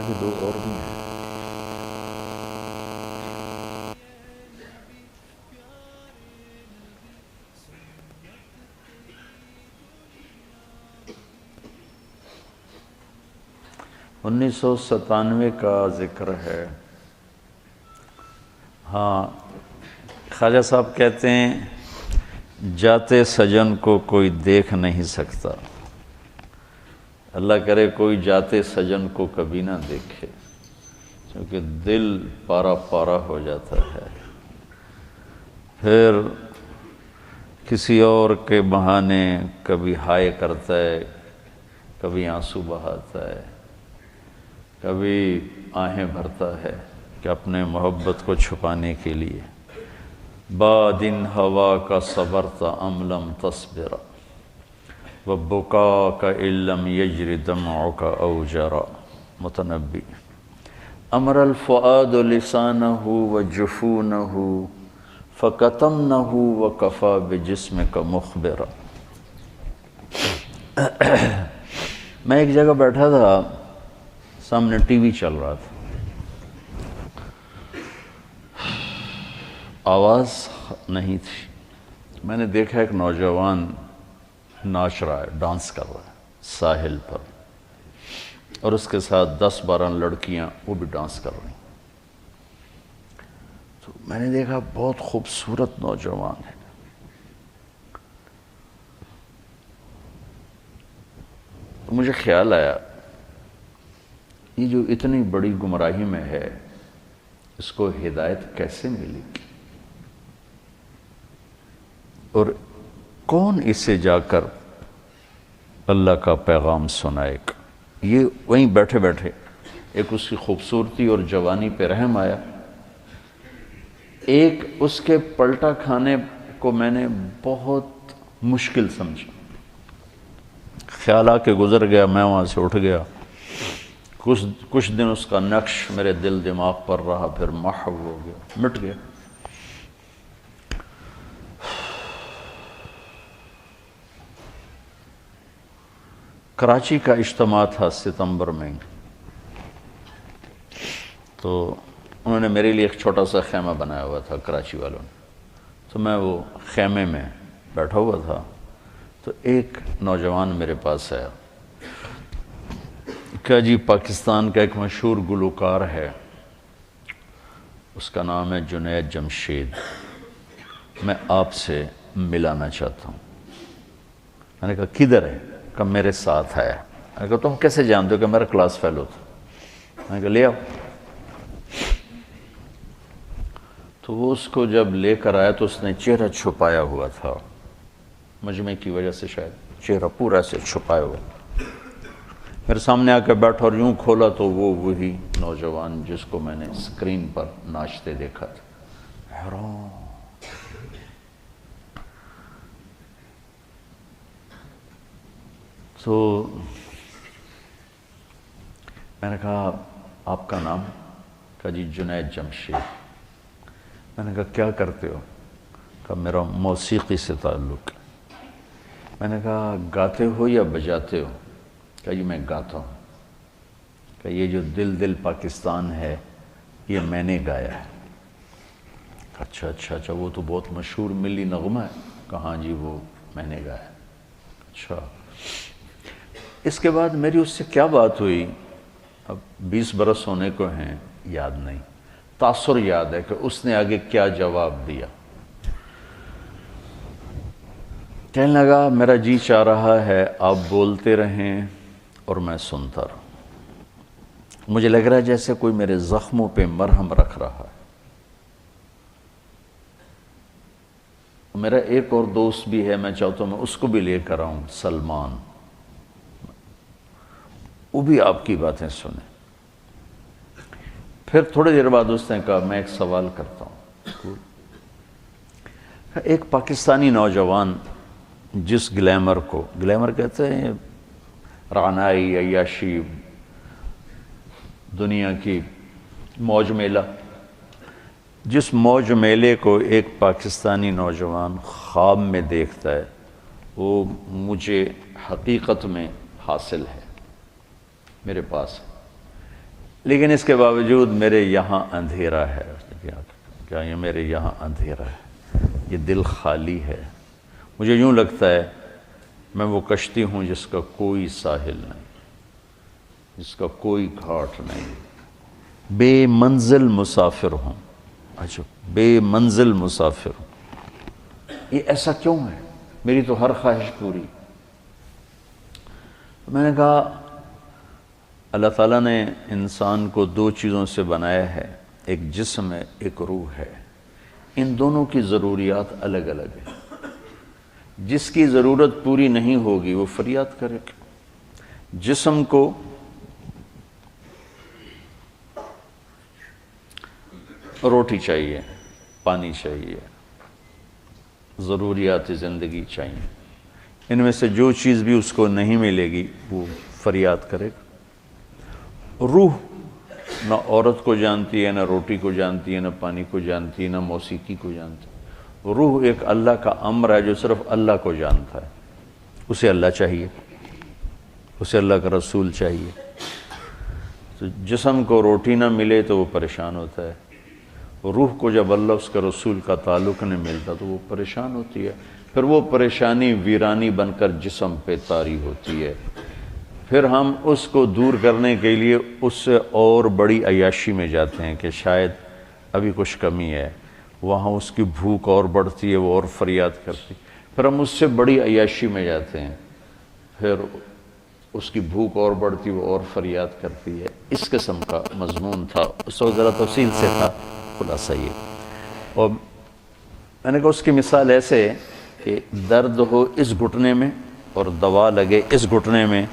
آگے دو اور بھی ہیں. انیس سو 97 کا ذکر ہے. ہاں، خواجہ صاحب کہتے ہیں جاتے سجن کو کوئی دیکھ نہیں سکتا. اللہ کرے کوئی جاتے سجن کو کبھی نہ دیکھے، کیونکہ دل پارا پارا ہو جاتا ہے. پھر کسی اور کے بہانے کبھی ہائے کرتا ہے، کبھی آنسو بہاتا ہے، کبھی آہیں بھرتا ہے کہ اپنے محبت کو چھپانے کے لیے. بادن ہوا کا صبرت ام لم تصبر وبکاک ان لم یجر دمعک او جرا. متنبی. امر الفؤاد لسانہ وجفونہ فکتمنہ وکفی بجسمک مخبرا. میں ایک جگہ بیٹھا تھا، سامنے ٹی وی چل رہا تھا، آواز نہیں تھی. میں نے دیکھا ایک نوجوان ناچ رہا ہے، ڈانس کر رہا ہے ساحل پر، اور اس کے ساتھ 10-12 لڑکیاں وہ بھی ڈانس کر رہی ہیں. تو میں نے دیکھا بہت خوبصورت نوجوان ہے. تو مجھے خیال آیا یہ جو اتنی بڑی گمراہی میں ہے، اس کو ہدایت کیسے ملی، اور کون اسے جا کر اللہ کا پیغام سنائے گا. یہ وہیں بیٹھے بیٹھے ایک اس کی خوبصورتی اور جوانی پہ رحم آیا. ایک اس کے پلٹا کھانے کو میں نے بہت مشکل سمجھا. خیال آ کے گزر گیا، میں وہاں سے اٹھ گیا. کچھ دن اس کا نقش میرے دل دماغ پر رہا، پھر محو ہو گیا، مٹ گیا. کراچی کا اجتماع تھا ستمبر میں، تو انہوں نے میرے لیے ایک چھوٹا سا خیمہ بنایا ہوا تھا کراچی والوں نے. تو میں وہ خیمے میں بیٹھا ہوا تھا، تو ایک نوجوان میرے پاس آیا کہ جی پاکستان کا ایک مشہور گلوکار ہے، اس کا نام ہے جنید جمشید، میں آپ سے ملانا چاہتا ہوں. میں نے کہا کدھر ہے؟ کہ میرے ساتھ آیا. میں نے کہا تم کیسے جانتے ہو؟ کہ میرا کلاس فیلو تھا. میں نے کہا لے آؤ. تو وہ اس کو جب لے کر آیا تو اس نے چہرہ چھپایا ہوا تھا، مجمع کی وجہ سے شاید چہرہ پورا سے چھپایا ہوا. میرے سامنے آ کے بیٹھا اور یوں کھولا تو وہ وہی نوجوان جس کو میں نے اسکرین پر ناچتے دیکھا تھا. حیران. تو میں نے کہا آپ کا نام؟ کہا جی جنید جمشید. میں نے کہا کیا کرتے ہو؟ کہا میرا موسیقی سے تعلق ہے. میں نے کہا گاتے ہو یا بجاتے ہو؟ کہا جی میں گاتا ہوں. کہ یہ جو دل دل پاکستان ہے یہ میں نے گایا ہے. اچھا اچھا اچھا، وہ تو بہت مشہور ملی نغمہ ہے. کہاں جی وہ میں نے گایا. اچھا. اس کے بعد میری اس سے کیا بات ہوئی، اب 20 برس ہونے کو ہیں، یاد نہیں. تاثر یاد ہے کہ اس نے آگے کیا جواب دیا. کہنے لگا میرا جی چاہ رہا ہے آپ بولتے رہیں اور میں سنتا رہوں. مجھے لگ رہا ہے جیسے کوئی میرے زخموں پہ مرہم رکھ رہا ہے. میرا ایک اور دوست بھی ہے، میں چاہتا ہوں میں اس کو بھی لے کر آؤں، سلمان، وہ بھی آپ کی باتیں سنیں. پھر تھوڑی دیر بعد اس نے کہا میں ایک سوال کرتا ہوں. ایک پاکستانی نوجوان جس گلیمر کو، گلیمر کہتے ہیں رعنائی، عیاشی، دنیا کی موج میلہ، جس موج میلے کو ایک پاکستانی نوجوان خواب میں دیکھتا ہے، وہ مجھے حقیقت میں حاصل ہے، میرے پاس ہے. لیکن اس کے باوجود میرے یہاں اندھیرا ہے. کیا یہ میرے یہاں اندھیرا ہے، یہ دل خالی ہے. مجھے یوں لگتا ہے میں وہ کشتی ہوں جس کا کوئی ساحل نہیں، جس کا کوئی گھاٹ نہیں، بے منزل مسافر ہوں. اچھا، بے منزل مسافر ہوں. یہ ایسا کیوں ہے؟ میری تو ہر خواہش پوری. میں نے کہا اللہ تعالیٰ نے انسان کو دو چیزوں سے بنایا ہے، ایک جسم ہے، ایک روح ہے. ان دونوں کی ضروریات الگ الگ ہیں. جس کی ضرورت پوری نہیں ہوگی وہ فریاد کرے. جسم کو روٹی چاہیے، پانی چاہیے، ضروریات زندگی چاہیے. ان میں سے جو چیز بھی اس کو نہیں ملے گی وہ فریاد کرے گا. روح نہ عورت کو جانتی ہے، نہ روٹی کو جانتی ہے، نہ پانی کو جانتی ہے، نہ موسیقی کو جانتی ہے. روح ایک اللہ کا امر ہے جو صرف اللہ کو جانتا ہے. اسے اللہ چاہیے، اسے اللہ کا رسول چاہیے. تو جسم کو روٹی نہ ملے تو وہ پریشان ہوتا ہے. روح کو جب اللہ اس کا رسول کا تعلق نہیں ملتا تو وہ پریشان ہوتی ہے. پھر وہ پریشانی ویرانی بن کر جسم پہ طاری ہوتی ہے. پھر ہم اس کو دور کرنے کے لیے اس سے اور بڑی عیاشی میں جاتے ہیں کہ شاید ابھی کچھ کمی ہے. وہاں اس کی بھوک اور بڑھتی ہے، وہ اور فریاد کرتی. پھر ہم اس سے بڑی عیاشی میں جاتے ہیں، پھر اس کی بھوک اور بڑھتی، وہ اور فریاد کرتی ہے. اس قسم کا مضمون تھا. اس وقت ذرا تفصیل سے تھا، خلاصہ یہ. اور میں نے کہا اس کی مثال ایسے کہ درد ہو اس گھٹنے میں اور دوا لگے اس گھٹنے میں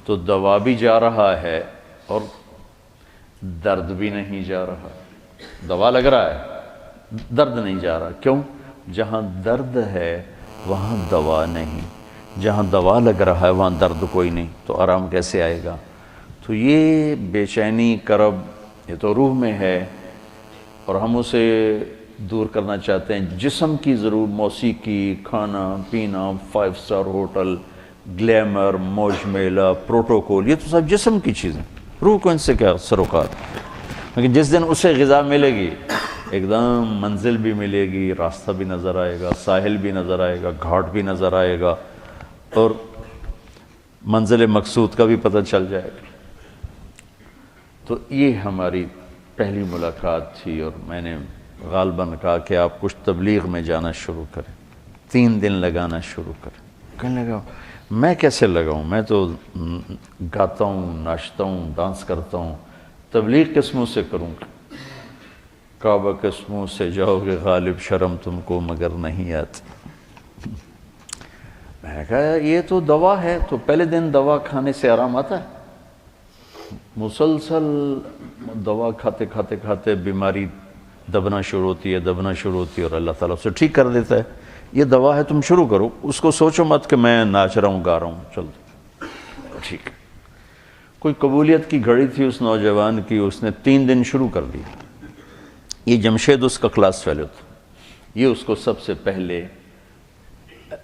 تو دوا بھی جا رہا ہے اور درد بھی نہیں جا رہا. دوا لگ رہا ہے، درد نہیں جا رہا. کیوں؟ جہاں درد ہے وہاں دوا نہیں، جہاں دوا لگ رہا ہے وہاں درد کوئی نہیں، تو آرام کیسے آئے گا؟ تو یہ بے چینی، کرب، یہ تو روح میں ہے اور ہم اسے دور کرنا چاہتے ہیں. جسم کی ضرور موسیقی، کھانا پینا، 5 اسٹار ہوٹل، گلیمر، موج میلہ، پروٹوکول، یہ تو سب جسم کی چیزیں. روح کو ان سے کیا سروکار؟ لیکن جس دن اسے غذا ملے گی، ایک دم منزل بھی ملے گی، راستہ بھی نظر آئے گا، ساحل بھی نظر آئے گا، گھاٹ بھی نظر آئے گا، اور منزل مقصود کا بھی پتہ چل جائے گا. تو یہ ہماری پہلی ملاقات تھی اور میں نے غالباً کہا کہ آپ کچھ تبلیغ میں جانا شروع کریں، 3 دن لگانا شروع کریں. کہنے لگا میں کیسے لگاؤں؟ میں تو گاتا ہوں، ناچتا ہوں، ڈانس کرتا ہوں، تبلیغ کس منہ سے کروں گا؟ کعبہ کس منہ سے جاؤ گے غالب، شرم تم کو مگر نہیں آتی. میں نے کہا یہ تو دوا ہے. تو پہلے دن دوا کھانے سے آرام آتا ہے؟ مسلسل دوا کھاتے کھاتے کھاتے بیماری دبنا شروع ہوتی ہے، دبنا شروع ہوتی ہے، اور اللہ تعالیٰ اسے ٹھیک کر دیتا ہے. یہ دوا ہے، تم شروع کرو. اس کو سوچو مت کہ میں ناچ رہا ہوں، گا رہا ہوں، چل ٹھیک. کوئی قبولیت کی گھڑی تھی اس نوجوان کی، اس نے 3 دن شروع کر دی. یہ جمشید اس کا کلاس فیلو تھا. یہ اس کو سب سے پہلے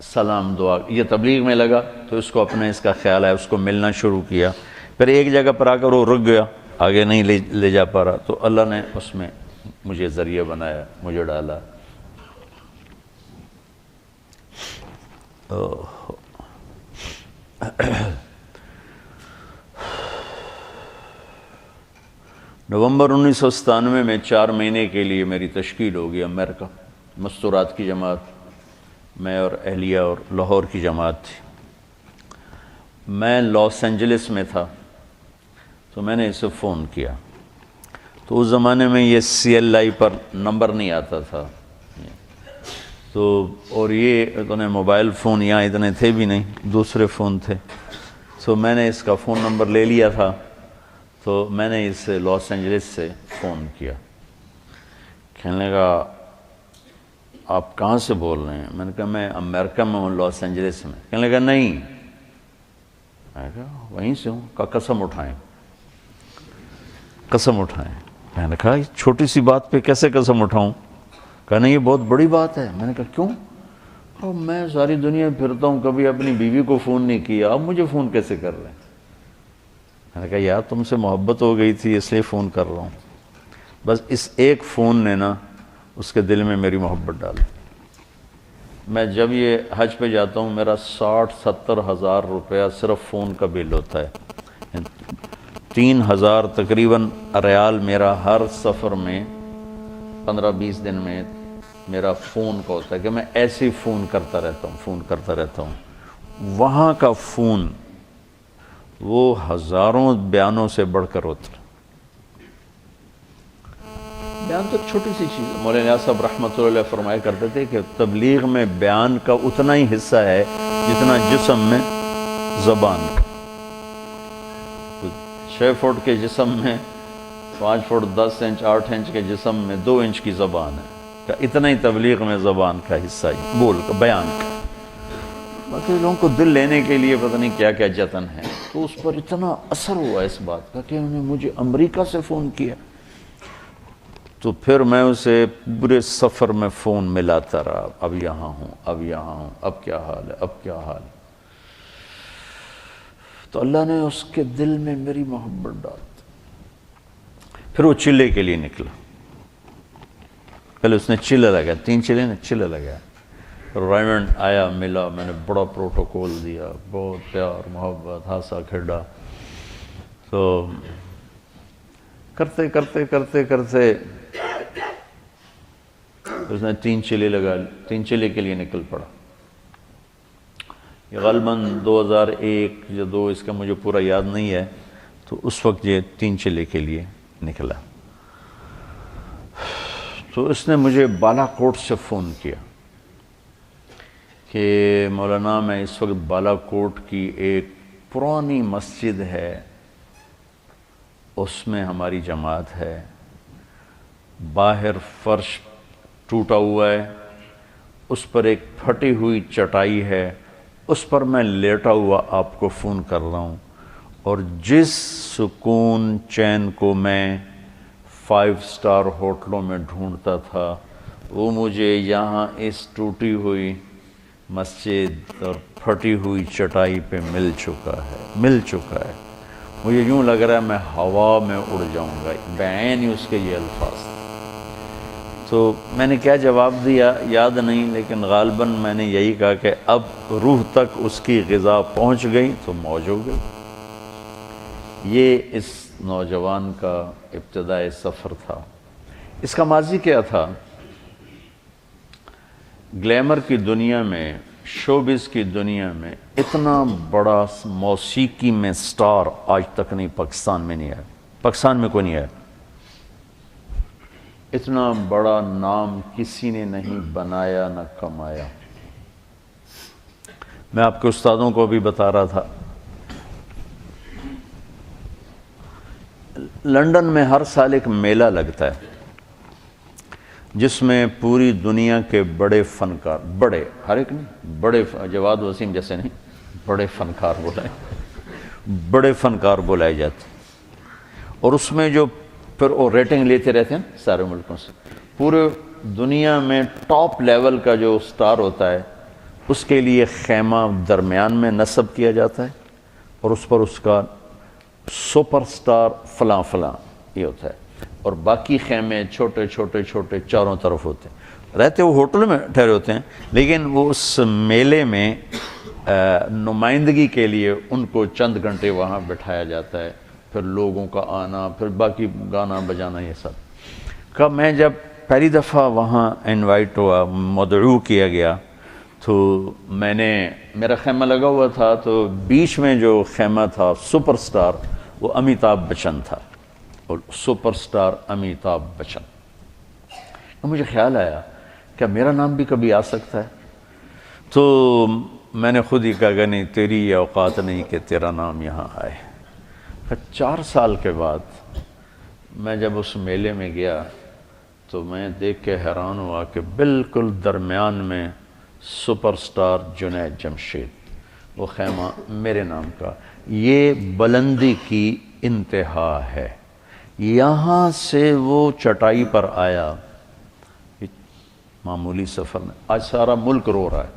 سلام دعا، یہ تبلیغ میں لگا تو اس کو اپنے اس کا خیال ہے، اس کو ملنا شروع کیا. پھر ایک جگہ پر آ کر وہ رک گیا، آگے نہیں لے جا پا رہا. تو اللہ نے اس میں مجھے ذریعہ بنایا، مجھے ڈالا. نومبر 1997 میں 4 مہینے کے لیے میری تشکیل ہوگی امریکہ. مستورات کی جماعت، میں اور اہلیہ اور لاہور کی جماعت تھی. میں لاس اینجلس میں تھا تو میں نے اسے فون کیا. تو اس زمانے میں یہ CLI پر نمبر نہیں آتا تھا، تو اور یہ اتنے موبائل فون یہاں اتنے تھے بھی نہیں، دوسرے فون تھے. تو میں نے اس کا فون نمبر لے لیا تھا. تو میں نے اسے لاس اینجلس سے فون کیا. کہنے لگا آپ کہاں سے بول رہے ہیں؟ میں نے کہا میں امریکہ میں ہوں، لاس اینجلس میں. کہنے لگا نہیں. میں نے کہا وہیں سے ہوں. کہا قسم اٹھائیں، قسم اٹھائیں. میں نے کہا چھوٹی سی بات پہ کیسے قسم اٹھاؤں؟ کہا نہیں یہ بہت بڑی بات ہے. میں نے کہا کیوں؟ میں ساری دنیا پھرتا ہوں، کبھی اپنی بیوی کو فون نہیں کیا، اب مجھے فون کیسے کر رہے ہیں؟ میں نے کہا یار تم سے محبت ہو گئی تھی اس لیے فون کر رہا ہوں، بس اس ایک فون نے نا اس کے دل میں میری محبت ڈالی۔ میں جب یہ حج پہ جاتا ہوں میرا 60-70 ہزار روپیہ صرف فون کا بل ہوتا ہے، 3000 تقریباً ریال میرا ہر سفر میں 15-20 دن میں میرا فون کا ہوتا ہے کہ میں ایسے ہی فون کرتا رہتا ہوں۔ وہاں کا فون وہ ہزاروں بیانوں سے بڑھ کر ہوتا ہے۔ بیان تو چھوٹی سی چیز ہے، مولانا صاحب رحمۃ اللہ علیہ فرمایا کرتے تھے کہ تبلیغ میں بیان کا اتنا ہی حصہ ہے جتنا جسم میں زبان کا۔ 6 فٹ کے جسم میں 5 فٹ 10 انچ 8 انچ کے جسم میں 2 انچ کی زبان ہے، کہ اتنا ہی تبلیغ میں زبان کا حصہ ہے، بول کا، بیان کا۔ باقی لوگوں کو دل لینے کے لیے پتہ نہیں کیا کیا جتن ہے، تو اس پر اتنا اثر ہوا اس بات کا کہ انہوں نے مجھے امریکہ سے فون کیا، تو پھر میں اسے پورے سفر میں فون ملاتا رہا، اب یہاں ہوں، اب کیا حال ہے۔ تو اللہ نے اس کے دل میں میری محبت ڈال دی۔ پھر وہ چلے کے لیے نکلا، پہلے اس نے چلے لگایا، 3 چلے نے چلے لگایا، ریمنڈ آیا ملا، میں نے بڑا پروٹوکول دیا، بہت پیار محبت ہنسا کھیڈا۔ تو کرتے اس نے 3 چلے لگا، 3 چلے کے لیے نکل پڑا۔ یہ غالباً 2001 یا 2 اس کا مجھے پورا یاد نہیں ہے، تو اس وقت یہ 3 چلے کے لیے نکلا۔ تو اس نے مجھے بالا کوٹ سے فون کیا کہ مولانا میں اس وقت بالا کوٹ کی ایک پرانی مسجد ہے، اس میں ہماری جماعت ہے، باہر فرش ٹوٹا ہوا ہے، اس پر ایک پھٹی ہوئی چٹائی ہے، اس پر میں لیٹا ہوا آپ کو فون کر رہا ہوں، اور جس سکون چین کو میں 5 سٹار ہوٹلوں میں ڈھونڈتا تھا وہ مجھے یہاں اس ٹوٹی ہوئی مسجد اور پھٹی ہوئی چٹائی پہ مل چکا ہے۔ مجھے یوں لگ رہا ہے میں ہوا میں اڑ جاؤں گا، بعین ہی اس کے یہ الفاظ۔ تو میں نے کیا جواب دیا یاد نہیں، لیکن غالباً میں نے یہی کہا کہ اب روح تک اس کی غذا پہنچ گئی تو موج ہو گئی۔ یہ اس نوجوان کا ابتدائی سفر تھا۔ اس کا ماضی کیا تھا؟ گلیمر کی دنیا میں، شوبز کی دنیا میں اتنا بڑا موسیقی میں سٹار آج تک نہیں پاکستان میں نہیں ہے، پاکستان میں کوئی نہیں ہے، اتنا بڑا نام کسی نے نہیں بنایا نہ کمایا۔ میں آپ کے استادوں کو بھی بتا رہا تھا، لندن میں ہر سال ایک میلہ لگتا ہے جس میں پوری دنیا کے بڑے فنکار، ہر ایک نہیں، بڑے جواد وسیم جیسے نہیں، بڑے فنکار بلائے جاتے ہیں، اور اس میں جو پھر وہ ریٹنگ لیتے رہتے ہیں سارے ملکوں سے، پورے دنیا میں ٹاپ لیول کا جو سٹار ہوتا ہے اس کے لیے خیمہ درمیان میں نصب کیا جاتا ہے، اور اس پر اس کا سپر سٹار فلاں یہ ہوتا ہے، اور باقی خیمے چھوٹے چاروں طرف ہوتے ہیں، رہتے وہ ہوٹل میں ٹھہرے ہوتے ہیں، لیکن وہ اس میلے میں نمائندگی کے لیے ان کو چند گھنٹے وہاں بٹھایا جاتا ہے، پھر لوگوں کا آنا، پھر باقی گانا بجانا، یہ سب کا۔ میں جب پہلی دفعہ وہاں انوائٹ ہوا، مدعو کیا گیا، تو میرا خیمہ لگا ہوا تھا، تو بیچ میں جو خیمہ تھا سپر سٹار وہ امیتابھ بچن تھا، اور سپر سٹار امیتابھ بچن۔ مجھے خیال آیا کہ میرا نام بھی کبھی آ سکتا ہے، تو میں نے خود ہی کہا کہ نہیں، تیری یہ اوقات نہیں کہ تیرا نام یہاں آئے۔ 4 سال کے بعد میں جب اس میلے میں گیا تو میں دیکھ کے حیران ہوا کہ بالکل درمیان میں سپر سٹار جنید جمشید، وہ خیمہ میرے نام کا۔ یہ بلندی کی انتہا ہے، یہاں سے وہ چٹائی پر آیا، معمولی سفر میں، آج سارا ملک رو رہا ہے،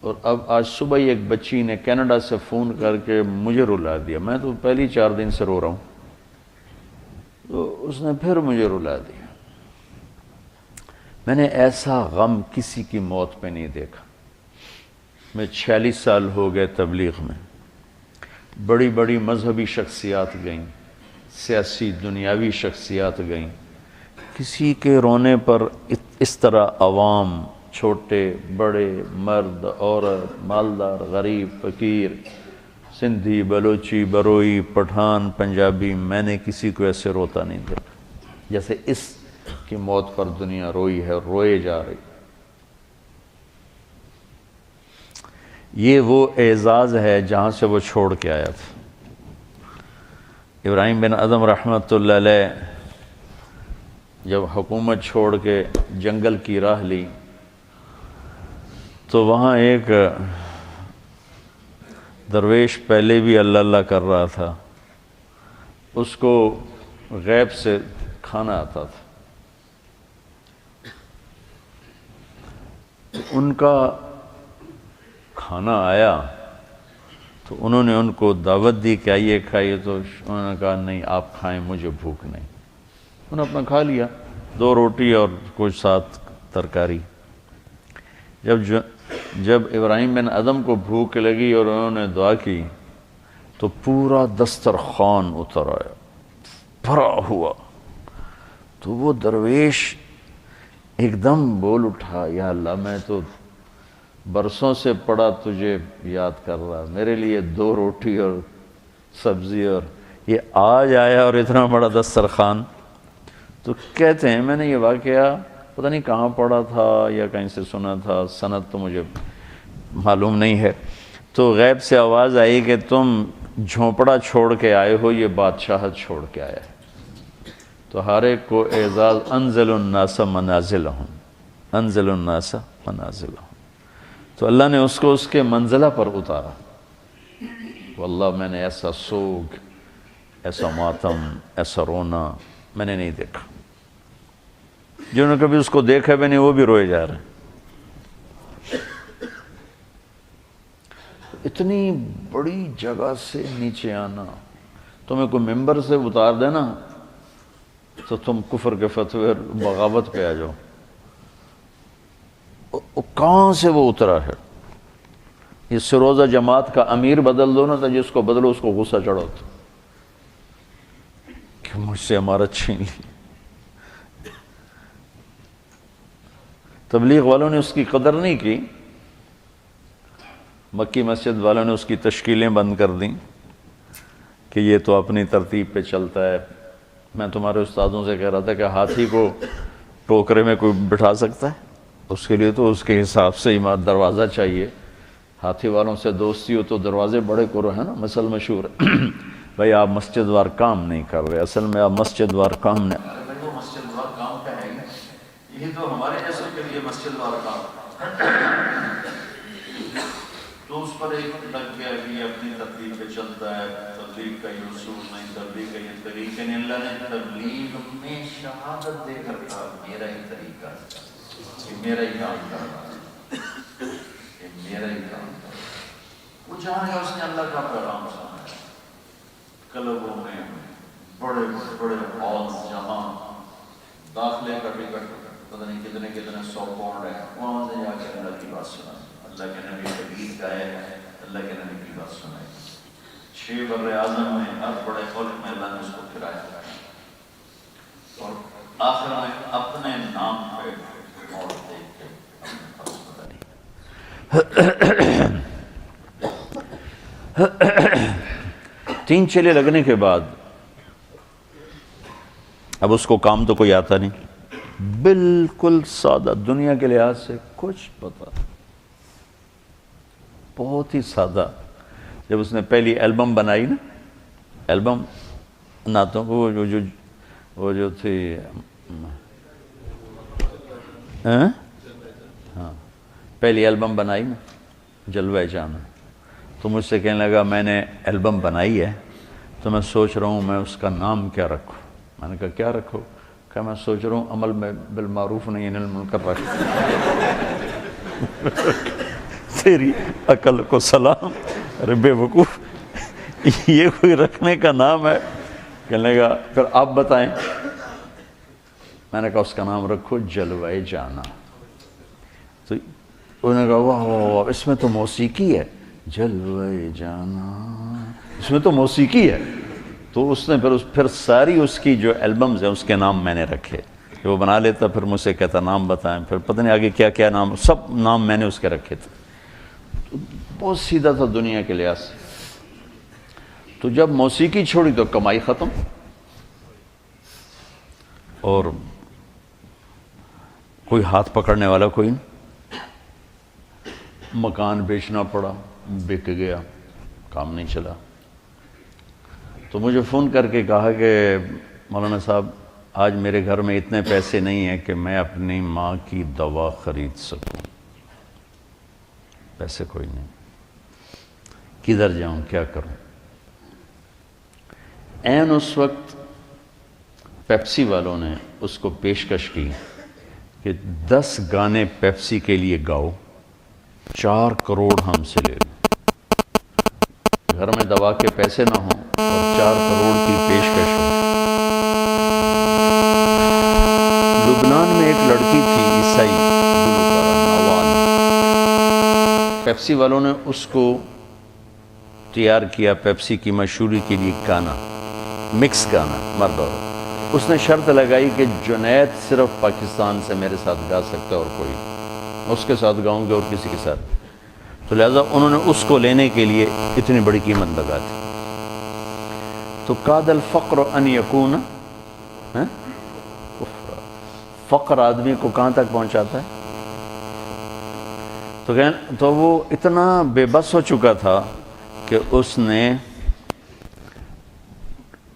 اور اب آج صبح ہی ایک بچی نے کینیڈا سے فون کر کے مجھے رلا دیا، میں تو پہلی 4 دن سے رو رہا ہوں، تو اس نے پھر مجھے رلا دیا۔ میں نے ایسا غم کسی کی موت پہ نہیں دیکھا۔ میں 46 سال ہو گئے تبلیغ میں، بڑی بڑی مذہبی شخصیات گئیں، سیاسی دنیاوی شخصیات گئیں، کسی کے رونے پر اس طرح عوام، چھوٹے بڑے، مرد عورت، مالدار غریب فقیر، سندھی بلوچی بروئی پٹھان پنجابی، میں نے کسی کو ایسے روتا نہیں دیکھا جیسے اس کی موت پر دنیا روئی ہے، روئے جا رہی۔ یہ وہ اعزاز ہے جہاں سے وہ چھوڑ کے آیا تھا۔ ابراہیم بن ادھم رحمۃ اللہ علیہ جب حکومت چھوڑ کے جنگل کی راہ لی تو وہاں ایک درویش پہلے بھی اللہ اللہ کر رہا تھا، اس کو غیب سے کھانا آتا تھا۔ ان کا کھانا آیا تو انہوں نے ان کو دعوت دی کہ آئیے کھائیے، تو انہوں نے کہا نہیں آپ کھائیں، مجھے بھوک نہیں۔ انہوں نے اپنا کھا لیا، 2 روٹی اور کچھ ساتھ ترکاری۔ جب ابراہیم بن ادھم کو بھوک لگی اور انہوں نے دعا کی تو پورا دسترخوان اتر آیا، بھرا ہوا۔ تو وہ درویش ایک دم بول اٹھا، یا اللہ میں تو برسوں سے پڑا تجھے یاد کر رہا، میرے لیے 2 روٹی اور سبزی اور یہ آج آیا اور اتنا بڑا دسترخوان۔ تو کہتے ہیں میں نے یہ واقعہ پتہ نہیں کہاں پڑھا تھا یا کہیں سے سنا تھا، سند تو مجھے معلوم نہیں ہے۔ تو غیب سے آواز آئی کہ تم جھونپڑا چھوڑ کے آئے ہو، یہ بادشاہت چھوڑ کے آیا ہے۔ تو ہر ایک کو اعزاز، انزل الناس منازلہم، انزل الناس منازلہم، تو اللہ نے اس کو اس کے منزلہ پر اتارا۔ واللہ میں نے ایسا سوگ، ایسا ماتم، ایسا رونا میں نے نہیں دیکھا۔ جنہوں نے کبھی اس کو دیکھا بھی نہیں وہ بھی روئے جا رہے ہیں۔ اتنی بڑی جگہ سے نیچے آنا، تمہیں کوئی ممبر سے اتار دینا تو تم کفر کے فتوے بغاوت پہ آ جاؤ۔ کہاں سے وہ اترا ہے؟ یہ سروزہ جماعت کا امیر بدل دو نا، تو جس کو بدلو اس کو غصہ چڑھو کہ مجھ سے امارت چھین لی۔ تبلیغ والوں نے اس کی قدر نہیں کی، مکی مسجد والوں نے اس کی تشکیلیں بند کر دیں کہ یہ تو اپنی ترتیب پہ چلتا ہے۔ میں تمہارے استادوں سے کہہ رہا تھا کہ ہاتھی کو ٹوکرے میں کوئی بٹھا سکتا ہے؟ اس کے لیے تو اس کے حساب سے ہی دروازہ چاہیے۔ ہاتھی والوں سے دوستی ہو تو دروازے بڑے کرو، ہے نا، مثل مشہور ہے۔ بھائی آپ مسجد وار کام نہیں کر رہے، اصل میں آپ مسجد وار کام نہیں، وہ مسجد وار کام کا ہے، یہ تو ہمارے جیسے کے لیے مسجد وار کام، تو اس پر ایک لگ گیا کہ یہ اپنی ترتیب پہ چلتا ہے، تبلیغ کا یہ اصول نہیں، تبلیغ کا یہ طریقہ نہیں۔ اللہ نے تبلیغ میں شہادت دے کر کہا میرا ہی طریقہ ہے، یہ میرا ہی کام کر رہا ہے، یہ میرا ہی کام کر رہا ہے۔ وہ جہاں ہے اس نے اللہ کا پیغام سنایا، کلبوں میں بڑے بڑے ہال، جہاں داخلے کا ٹکٹ پتہ نہیں کتنے 100 پاؤنڈ ہے، وہاں سے جا کے اللہ کی بات سنائی، اللہ کے نبی کا گیت گائے، اللہ کے نبی کی بات سنائی۔ 6 بر اعظم میں ہر بڑے ملک میں اللہ نے اس کو پھرایا، اور آخر میں اپنے نام پہ موت دیکھ کے تین چلے لگنے کے بعد اب اس کو کام تو کوئی آتا نہیں، بالکل سادہ، دنیا کے لحاظ سے کچھ پتا، بہت ہی سادہ۔ جب اس نے پہلی البم بنائی نا، البم نعتوں وہ جو تھی، ہاں پہلی البم بنائی نا جلوہ جان، تو مجھ سے کہنے لگا میں نے البم بنائی ہے تو میں سوچ رہا ہوں میں اس کا نام کیا رکھوں۔ میں نے کہا کیا رکھو؟ کہ میں سوچ رہا ہوں عمل میں بالمعروف نہیں انل المنکر رکھ۔ تیری عقل کو سلام، ارے بے وقوف یہ کوئی رکھنے کا نام ہے؟ کہنے لگا پھر آپ بتائیں۔ میں نے کہا اس کا نام رکھو جلوہ جانا۔ تو انہوں نے کہا واہ واہ اس میں تو موسیقی ہے، جلوہ جانا اس میں تو موسیقی ہے۔ تو اس نے پھر ساری اس کی جو البمز ہیں اس کے نام میں نے رکھے، جو وہ بنا لیتا پھر مجھ سے کہتا نام بتائیں، پھر پتہ نہیں آگے کیا کیا نام، سب نام میں نے اس کے رکھے تھے۔ تو بہت سیدھا تھا دنیا کے لحاظ سے۔ تو جب موسیقی چھوڑی تو کمائی ختم، اور کوئی ہاتھ پکڑنے والا کوئی نہیں۔ مکان بیچنا پڑا، بک گیا، کام نہیں چلا۔ تو مجھے فون کر کے کہا کہ مولانا صاحب آج میرے گھر میں اتنے پیسے نہیں ہیں کہ میں اپنی ماں کی دوا خرید سکوں، پیسے کوئی نہیں، کدھر جاؤں، کیا کروں؟ عین اس وقت پیپسی والوں نے اس کو پیشکش کی کہ 10 گانے پیپسی کے لیے گاؤ، 4 کروڑ ہم سے لے لو۔ گھر میں دوا کے پیسے نہ ہوں اور 4 کروڑ کی پیشکش ہو۔ لبنان میں ایک لڑکی تھی عیسائی گلوکارہ نوال، پیپسی والوں نے اس کو تیار کیا پیپسی کی مشہوری کے لیے گانا، مکس گانا مرد اور اس نے شرط لگائی کہ جنید صرف پاکستان سے میرے ساتھ گا سکتا ہے اور کوئی، اس کے ساتھ گاؤں گے اور کسی کے ساتھ۔ تو لہذا انہوں نے اس کو لینے کے لیے اتنی بڑی قیمت لگا دی۔ تو کاد الفقر ان یکون، فقر آدمی کو کہاں تک پہنچاتا ہے؟ تو وہ اتنا بے بس ہو چکا تھا کہ اس نے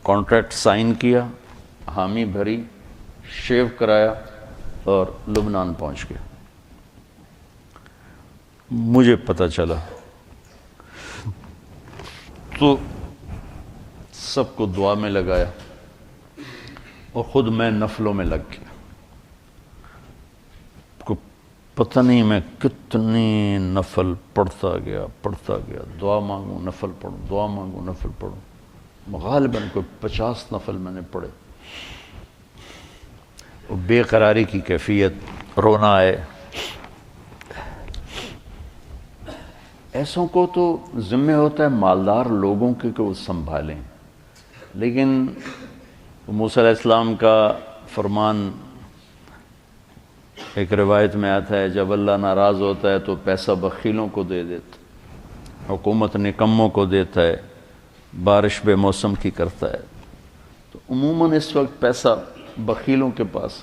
کانٹریکٹ سائن کیا، حامی بھری، شیو کرایا اور لبنان پہنچ گیا۔ مجھے پتہ چلا تو سب کو دعا میں لگایا اور خود میں نفلوں میں لگ گیا۔ پتہ نہیں میں کتنی نفل پڑھتا گیا، دعا مانگوں نفل پڑھوں، دعا مانگوں نفل پڑھوں، غالباً کوئی 50 نفل میں نے پڑھے۔ بے قراری کی کیفیت، رونا آئے۔ ایسوں کو تو ذمہ ہوتا ہے مالدار لوگوں کے کہ وہ سنبھالیں، لیکن موسیٰ علیہ السلام کا فرمان ایک روایت میں آتا ہے جب اللہ ناراض ہوتا ہے تو پیسہ بخیلوں کو دے دیتا، حکومت نکموں کو دیتا ہے، بارش بے موسم کی کرتا ہے۔ تو عموماً اس وقت پیسہ بخیلوں کے پاس۔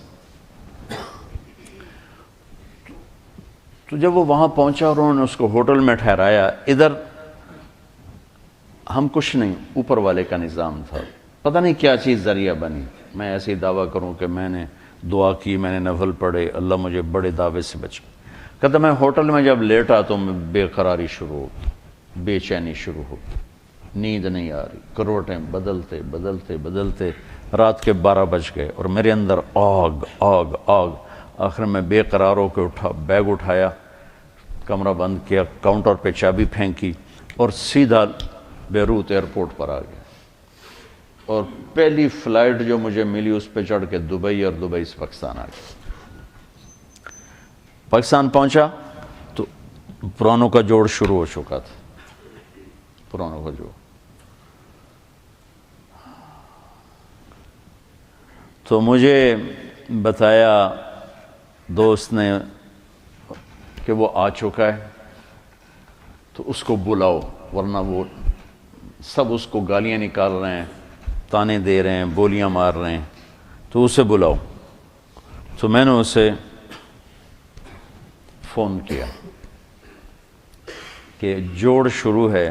تو جب وہ وہاں پہنچا اور انہوں نے اس کو ہوٹل میں ٹھہرایا، ادھر ہم کچھ نہیں، اوپر والے کا نظام تھا، پتہ نہیں کیا چیز ذریعہ بنی۔ میں ایسے ہی دعویٰ کروں کہ میں نے دعا کی، میں نے نفل پڑھے، اللہ مجھے بڑے دعوے سے بچا۔ کہتا میں ہوٹل میں جب لیٹا تو میں بے قراری شروع ہو، بے چینی شروع ہو، نیند نہیں آ رہی، کروٹیں بدلتے بدلتے بدلتے رات کے 12 بج گئے اور میرے اندر آگ آگ آگ۔ آخر میں بے قرار ہو کے اٹھا، بیگ اٹھایا، کمرہ بند کیا، کاؤنٹر پہ چابی پھینکی اور سیدھا بیروت ایئرپورٹ پر آ گیا۔ اور پہلی فلائٹ جو مجھے ملی اس پہ چڑھ کے دبئی، اور دبئی سے پاکستان آ گیا۔ پاکستان پہنچا تو پرانوں کا جوڑ شروع ہو چکا تھا، پرانوں کا جوڑ۔ تو مجھے بتایا دوست نے کہ وہ آ چکا ہے، تو اس کو بلاؤ، ورنہ وہ سب اس کو گالیاں نکال رہے ہیں، تانے دے رہے ہیں، بولیاں مار رہے ہیں، تو اسے بلاؤ۔ تو میں نے اسے فون کیا کہ جوڑ شروع ہے،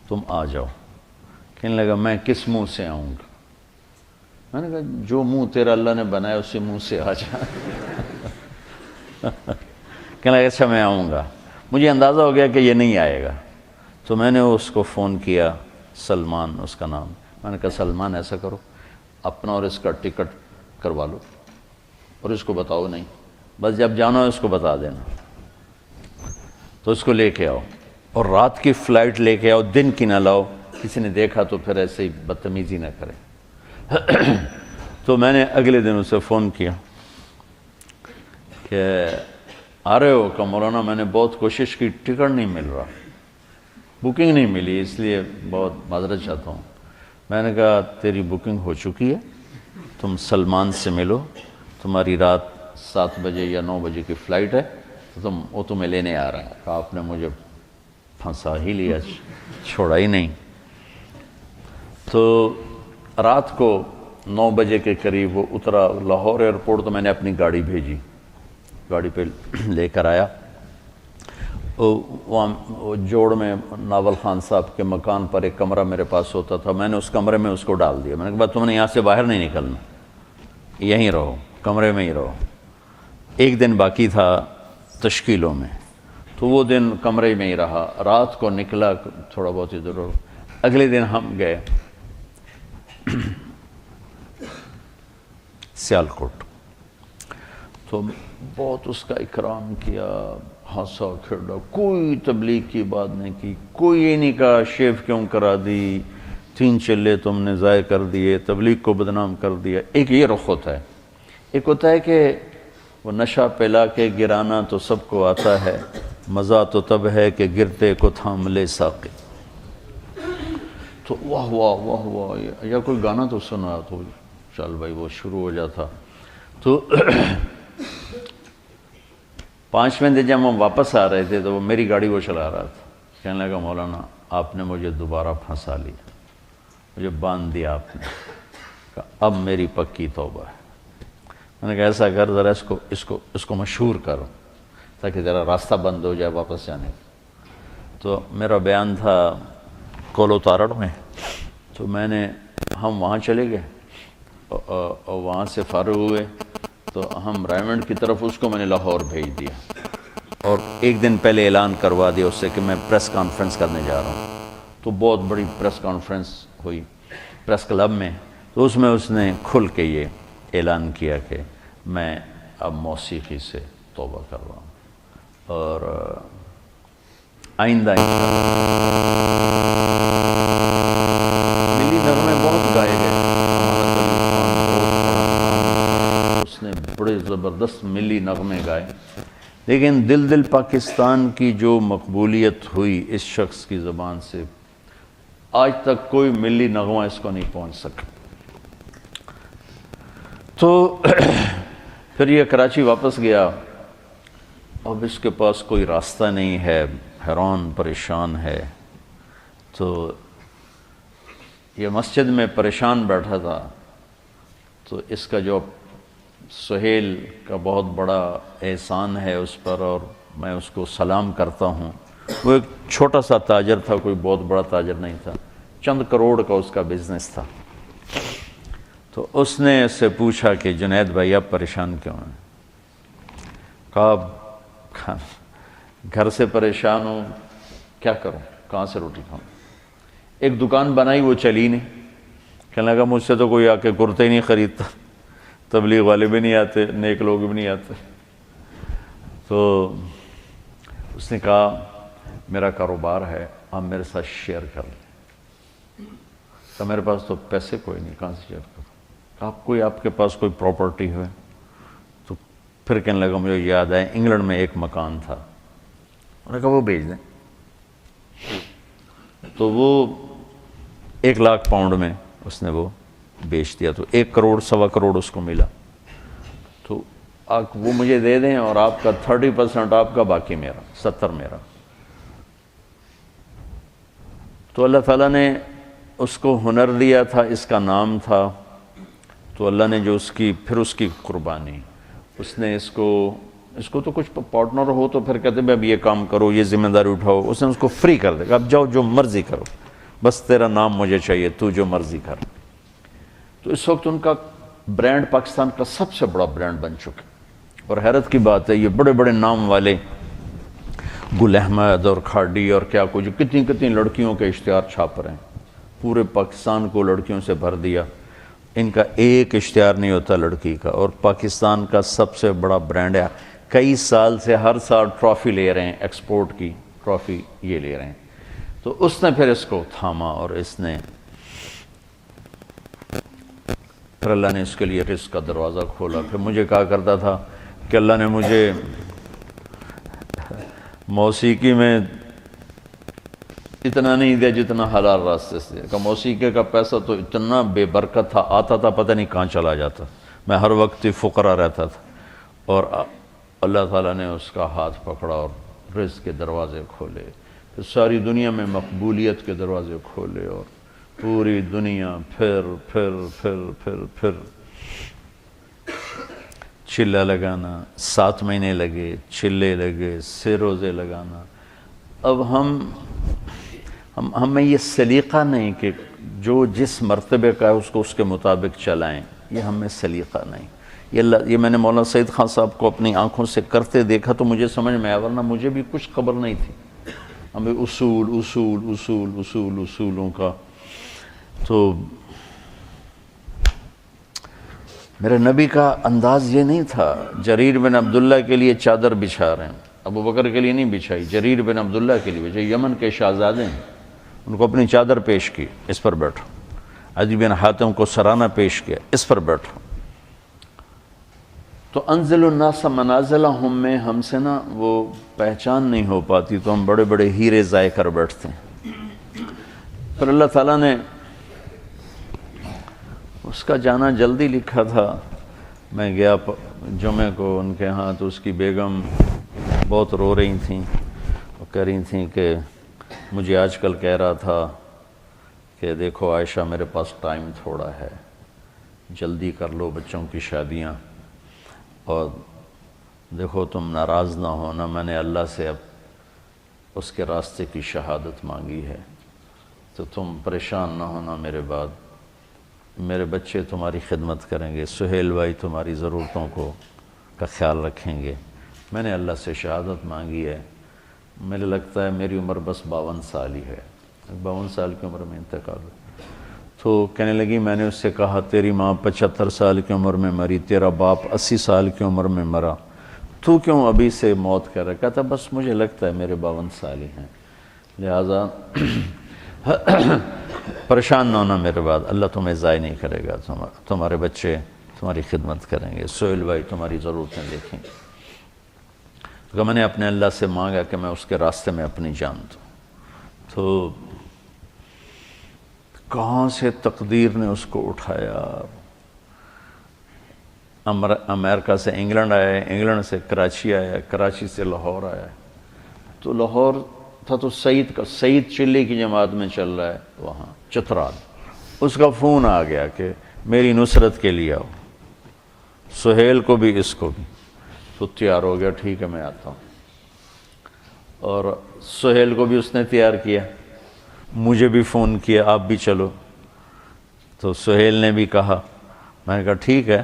تم آ جاؤ۔ کہنے لگا میں کس منہ سے آؤں گا؟ میں نے کہا جو منہ تیرا اللہ نے بنایا اسی منہ سے آ جا۔ کہنے لگا اچھا میں آؤں گا۔ مجھے اندازہ ہو گیا کہ یہ نہیں آئے گا، تو میں نے اس کو فون کیا، سلمان اس کا نام۔ میں نے کہا سلمان ایسا کرو، اپنا اور اس کا ٹکٹ کروا لو اور اس کو بتاؤ نہیں، بس جب جانا ہے اس کو بتا دینا۔ تو اس کو لے کے آؤ، اور رات کی فلائٹ لے کے آؤ، دن کی نہ لاؤ، کسی نے دیکھا تو پھر ایسے ہی بدتمیزی نہ کرے۔ تو میں نے اگلے دن اسے فون کیا کہ آ رہے ہو؟ کہ مولانا میں نے بہت کوشش کی، ٹکٹ نہیں مل رہا، بکنگ نہیں ملی، اس لیے بہت معذرت چاہتا ہوں۔ میں نے کہا تیری بکنگ ہو چکی ہے، تم سلمان سے ملو، تمہاری رات 7 بجے یا 9 بجے کی فلائٹ ہے، تو وہ تمہیں لینے آ رہا ہے۔ کہا آپ نے مجھے پھنسا ہی لیا، چھوڑا ہی نہیں۔ تو رات کو 9 بجے کے قریب وہ اترا لاہور ایئرپورٹ، تو میں نے اپنی گاڑی بھیجی، گاڑی پہ لے کر آیا۔ وہ جوڑ میں ناول خان صاحب کے مکان پر ایک کمرہ میرے پاس ہوتا تھا، میں نے اس کمرے میں اس کو ڈال دیا۔ میں نے کہا تم نے یہاں سے باہر نہیں نکلنا، یہیں رہو، کمرے میں ہی رہو۔ ایک دن باقی تھا تشکیلوں میں، تو وہ دن کمرے میں ہی رہا، رات کو نکلا تھوڑا بہت ادھر۔ اگلے دن ہم گئے سیالکوٹ، تو بہت اس کا اکرام کیا، ہنسا کھیڑا، کوئی تبلیغ کی بات نہیں کی، کوئی یہ نہیں کہا شیو کیوں کرا دی، 3 چلے تم نے ضائع کر دیے، تبلیغ کو بدنام کر دیا۔ ایک یہ رخ ہوتا ہے، ایک ہوتا ہے کہ وہ نشہ پلا کے گرانا تو سب کو آتا ہے، مزہ تو تب ہے کہ گرتے کو تھام لے ساقی۔ تو واہ واہ واہ واہ، یا کوئی گانا تو سنا تو چل بھائی وہ شروع ہو جاتا۔ تو 5ویں دن جب ہم واپس آ رہے تھے تو وہ میری گاڑی وہ چلا رہا تھا، کہنے لگا مولانا آپ نے مجھے دوبارہ پھنسا لیا، مجھے باندھ دیا آپ نے، کہا اب میری پکی توبہ ہے۔ میں نے کہا ایسا کر ذرا اس کو مشہور کرو تاکہ ذرا راستہ بند ہو جائے واپس جانے کا۔ تو میرا بیان تھا کولو تارڑ میں، تو ہم وہاں چلے گئے، اور وہاں سے فارغ ہوئے تو ہم رائمنڈ کی طرف، اس کو میں نے لاہور بھیج دیا، اور ایک دن پہلے اعلان کروا دیا اس سے کہ میں پریس کانفرنس کرنے جا رہا ہوں۔ تو بہت بڑی پریس کانفرنس ہوئی پریس کلب میں، تو اس میں اس نے کھل کے یہ اعلان کیا کہ میں اب موسیقی سے توبہ کر رہا ہوں، اور آئندہ ملی نغمے بہت گائے گئے، اس نے بڑے زبردست ملی نغمے گائے، لیکن دل پاکستان کی جو مقبولیت ہوئی اس شخص کی زبان سے، آج تک کوئی ملی نغمہ اس کو نہیں پہنچ سکا۔ تو پھر یہ کراچی واپس گیا، اب اس کے پاس کوئی راستہ نہیں ہے، حیران پریشان ہے۔ تو یہ مسجد میں پریشان بیٹھا تھا، تو اس کا جو سہیل کا بہت بڑا احسان ہے اس پر، اور میں اس کو سلام کرتا ہوں۔ وہ ایک چھوٹا سا تاجر تھا، کوئی بہت بڑا تاجر نہیں تھا، چند کروڑ کا اس کا بزنس تھا۔ تو اس نے اس سے پوچھا کہ جنید بھائی آپ پریشان کیوں ہیں؟ کہا گھر سے پریشان ہوں، کیا کروں، کہاں سے روٹی کھاؤں؟ ایک دکان بنائی، وہ چلی نہیں۔ کہنے لگا مجھ سے تو کوئی آ کے کرتے ہی نہیں خریدتا، تبلیغ والے بھی نہیں آتے، نیک لوگ بھی نہیں آتے۔ تو اس نے کہا میرا کاروبار ہے، آپ میرے ساتھ شیئر کر لیں۔ تو میرے پاس تو پیسے کوئی نہیں، کہاں سے شیئر کروں؟ آپ کے پاس کوئی پراپرٹی ہے؟ تو پھر کہنے لگا مجھے یاد ہے انگلینڈ میں ایک مکان تھا، انہوں نے کہا وہ بیچ دیں۔ تو وہ 1 لاکھ پاؤنڈ میں اس نے وہ بیچ دیا، تو 1 کروڑ 1.25 کروڑ اس کو ملا۔ تو وہ مجھے دے دیں، اور آپ کا 30% آپ کا، باقی میرا 70 میرا۔ تو اللہ تعالیٰ نے اس کو ہنر دیا تھا، اس کا نام تھا، تو اللہ نے جو اس کی قربانی، اس نے اس کو تو کچھ پارٹنر ہو تو پھر کہتے ہیں اب یہ کام کرو، یہ ذمہ داری اٹھاؤ، اس نے اس کو فری کر دیا، اب جاؤ جو مرضی کرو، بس تیرا نام مجھے چاہیے، تو جو مرضی کر۔ تو اس وقت ان کا برانڈ پاکستان کا سب سے بڑا برانڈ بن چکا، اور حیرت کی بات ہے یہ بڑے بڑے نام والے گل احمد اور کھاڑی اور کیا کچھ، کتنی لڑکیوں کے اشتہار چھاپ رہے ہیں، پورے پاکستان کو لڑکیوں سے بھر دیا، ان کا ایک اشتہار نہیں ہوتا لڑکی کا، اور پاکستان کا سب سے بڑا برانڈ ہے۔ کئی سال سے ہر سال ٹرافی لے رہے ہیں، ایکسپورٹ کی ٹرافی یہ لے رہے ہیں۔ تو اس نے پھر اس کو تھاما اور اس نے پھر اللہ نے اس کے لیے رزق کا دروازہ کھولا۔ پھر مجھے کہا کرتا تھا کہ اللہ نے مجھے موسیقی میں اتنا نہیں دیا جتنا حلال راستے سے دیا، کہ موسیقی کا پیسہ تو اتنا بے برکت تھا، آتا تھا پتہ نہیں کہاں چلا جاتا، میں ہر وقت ہی فقرا رہتا تھا، اور اللہ تعالیٰ نے اس کا ہاتھ پکڑا اور رزق کے دروازے کھولے، پھر ساری دنیا میں مقبولیت کے دروازے کھولے، اور پوری دنیا پھر چلہ لگانا، 7 مہینے لگے، چلے لگے، سے روزے لگانا۔ اب ہمیں یہ سلیقہ نہیں کہ جو جس مرتبے کا ہے اس کو اس کے مطابق چلائیں، یہ ہمیں سلیقہ نہیں۔ یہ میں نے مولانا سعید خان صاحب کو اپنی آنکھوں سے کرتے دیکھا تو مجھے سمجھ میں آیا، ورنہ مجھے بھی کچھ خبر نہیں تھی۔ ہمیں اصولوں کا تو میرے نبی کا انداز یہ نہیں تھا۔ جریر بن عبداللہ کے لیے چادر بچھا رہے ہیں، ابو بکر کے لیے نہیں بچھائی، جریر بن عبداللہ کے لیے جو یمن کے شہزادے ہیں، ان کو اپنی چادر پیش کی، اس پر بیٹھو۔ عدی بن حاتم کو سرانہ پیش کیا، اس پر بیٹھو۔ تو انزل الناس منازلہم میں ہم سے نا وہ پہچان نہیں ہو پاتی، تو ہم بڑے بڑے ہیرے ضائع کر بیٹھتے ہیں۔ پھر اللہ تعالیٰ نے اس کا جانا جلدی لکھا تھا۔ میں گیا جمعے کو ان کے ہاں، تو اس کی بیگم بہت رو رہی تھیں، وہ کہہ رہی تھیں کہ مجھے آج کل کہہ رہا تھا کہ دیکھو عائشہ میرے پاس ٹائم تھوڑا ہے، جلدی کر لو بچوں کی شادیاں، اور دیکھو تم ناراض نہ ہونا، میں نے اللہ سے اب اس کے راستے کی شہادت مانگی ہے، تو تم پریشان نہ ہونا میرے بعد، میرے بچے تمہاری خدمت کریں گے، سہیل بھائی تمہاری ضرورتوں کا خیال رکھیں گے، میں نے اللہ سے شہادت مانگی ہے، مجھے لگتا ہے میری عمر بس 52 سال ہی ہے، 52 سال کی عمر میں انتقال ہوا۔ تو کہنے لگی میں نے اس سے کہا تیری ماں 75 سال کی عمر میں مری، تیرا باپ 80 سال کی عمر میں مرا، تو کیوں ابھی سے موت کر رہا؟ کہتا بس مجھے لگتا ہے میرے 52 سال ہی ہیں، لہٰذا پریشان نہ ہونا میرے بعد، اللہ تمہیں ضائع نہیں کرے گا، تمہارے بچے تمہاری خدمت کریں گے، سہیل بھائی تمہاری ضرورتیں دیکھیں گے۔ تو میں نے اپنے اللہ سے مانگا کہ میں اس کے راستے میں اپنی جان دوں، تو کہاں سے تقدیر نے اس کو اٹھایا، امریکہ سے انگلینڈ آیا ہے، انگلینڈ سے کراچی آیا ہے، کراچی سے لاہور آیا ہے، تو لاہور تھا تو سعید چلی کی جماعت میں چل رہا ہے وہاں چترال، اس کا فون آ گیا کہ میری نصرت کے لیے آؤ، سہیل کو بھی اس کو بھی، تو تیار ہو گیا، ٹھیک ہے میں آتا ہوں، اور سہیل کو بھی اس نے تیار کیا، مجھے بھی فون کیا آپ بھی چلو، تو سہیل نے بھی کہا، میں نے کہا ٹھیک ہے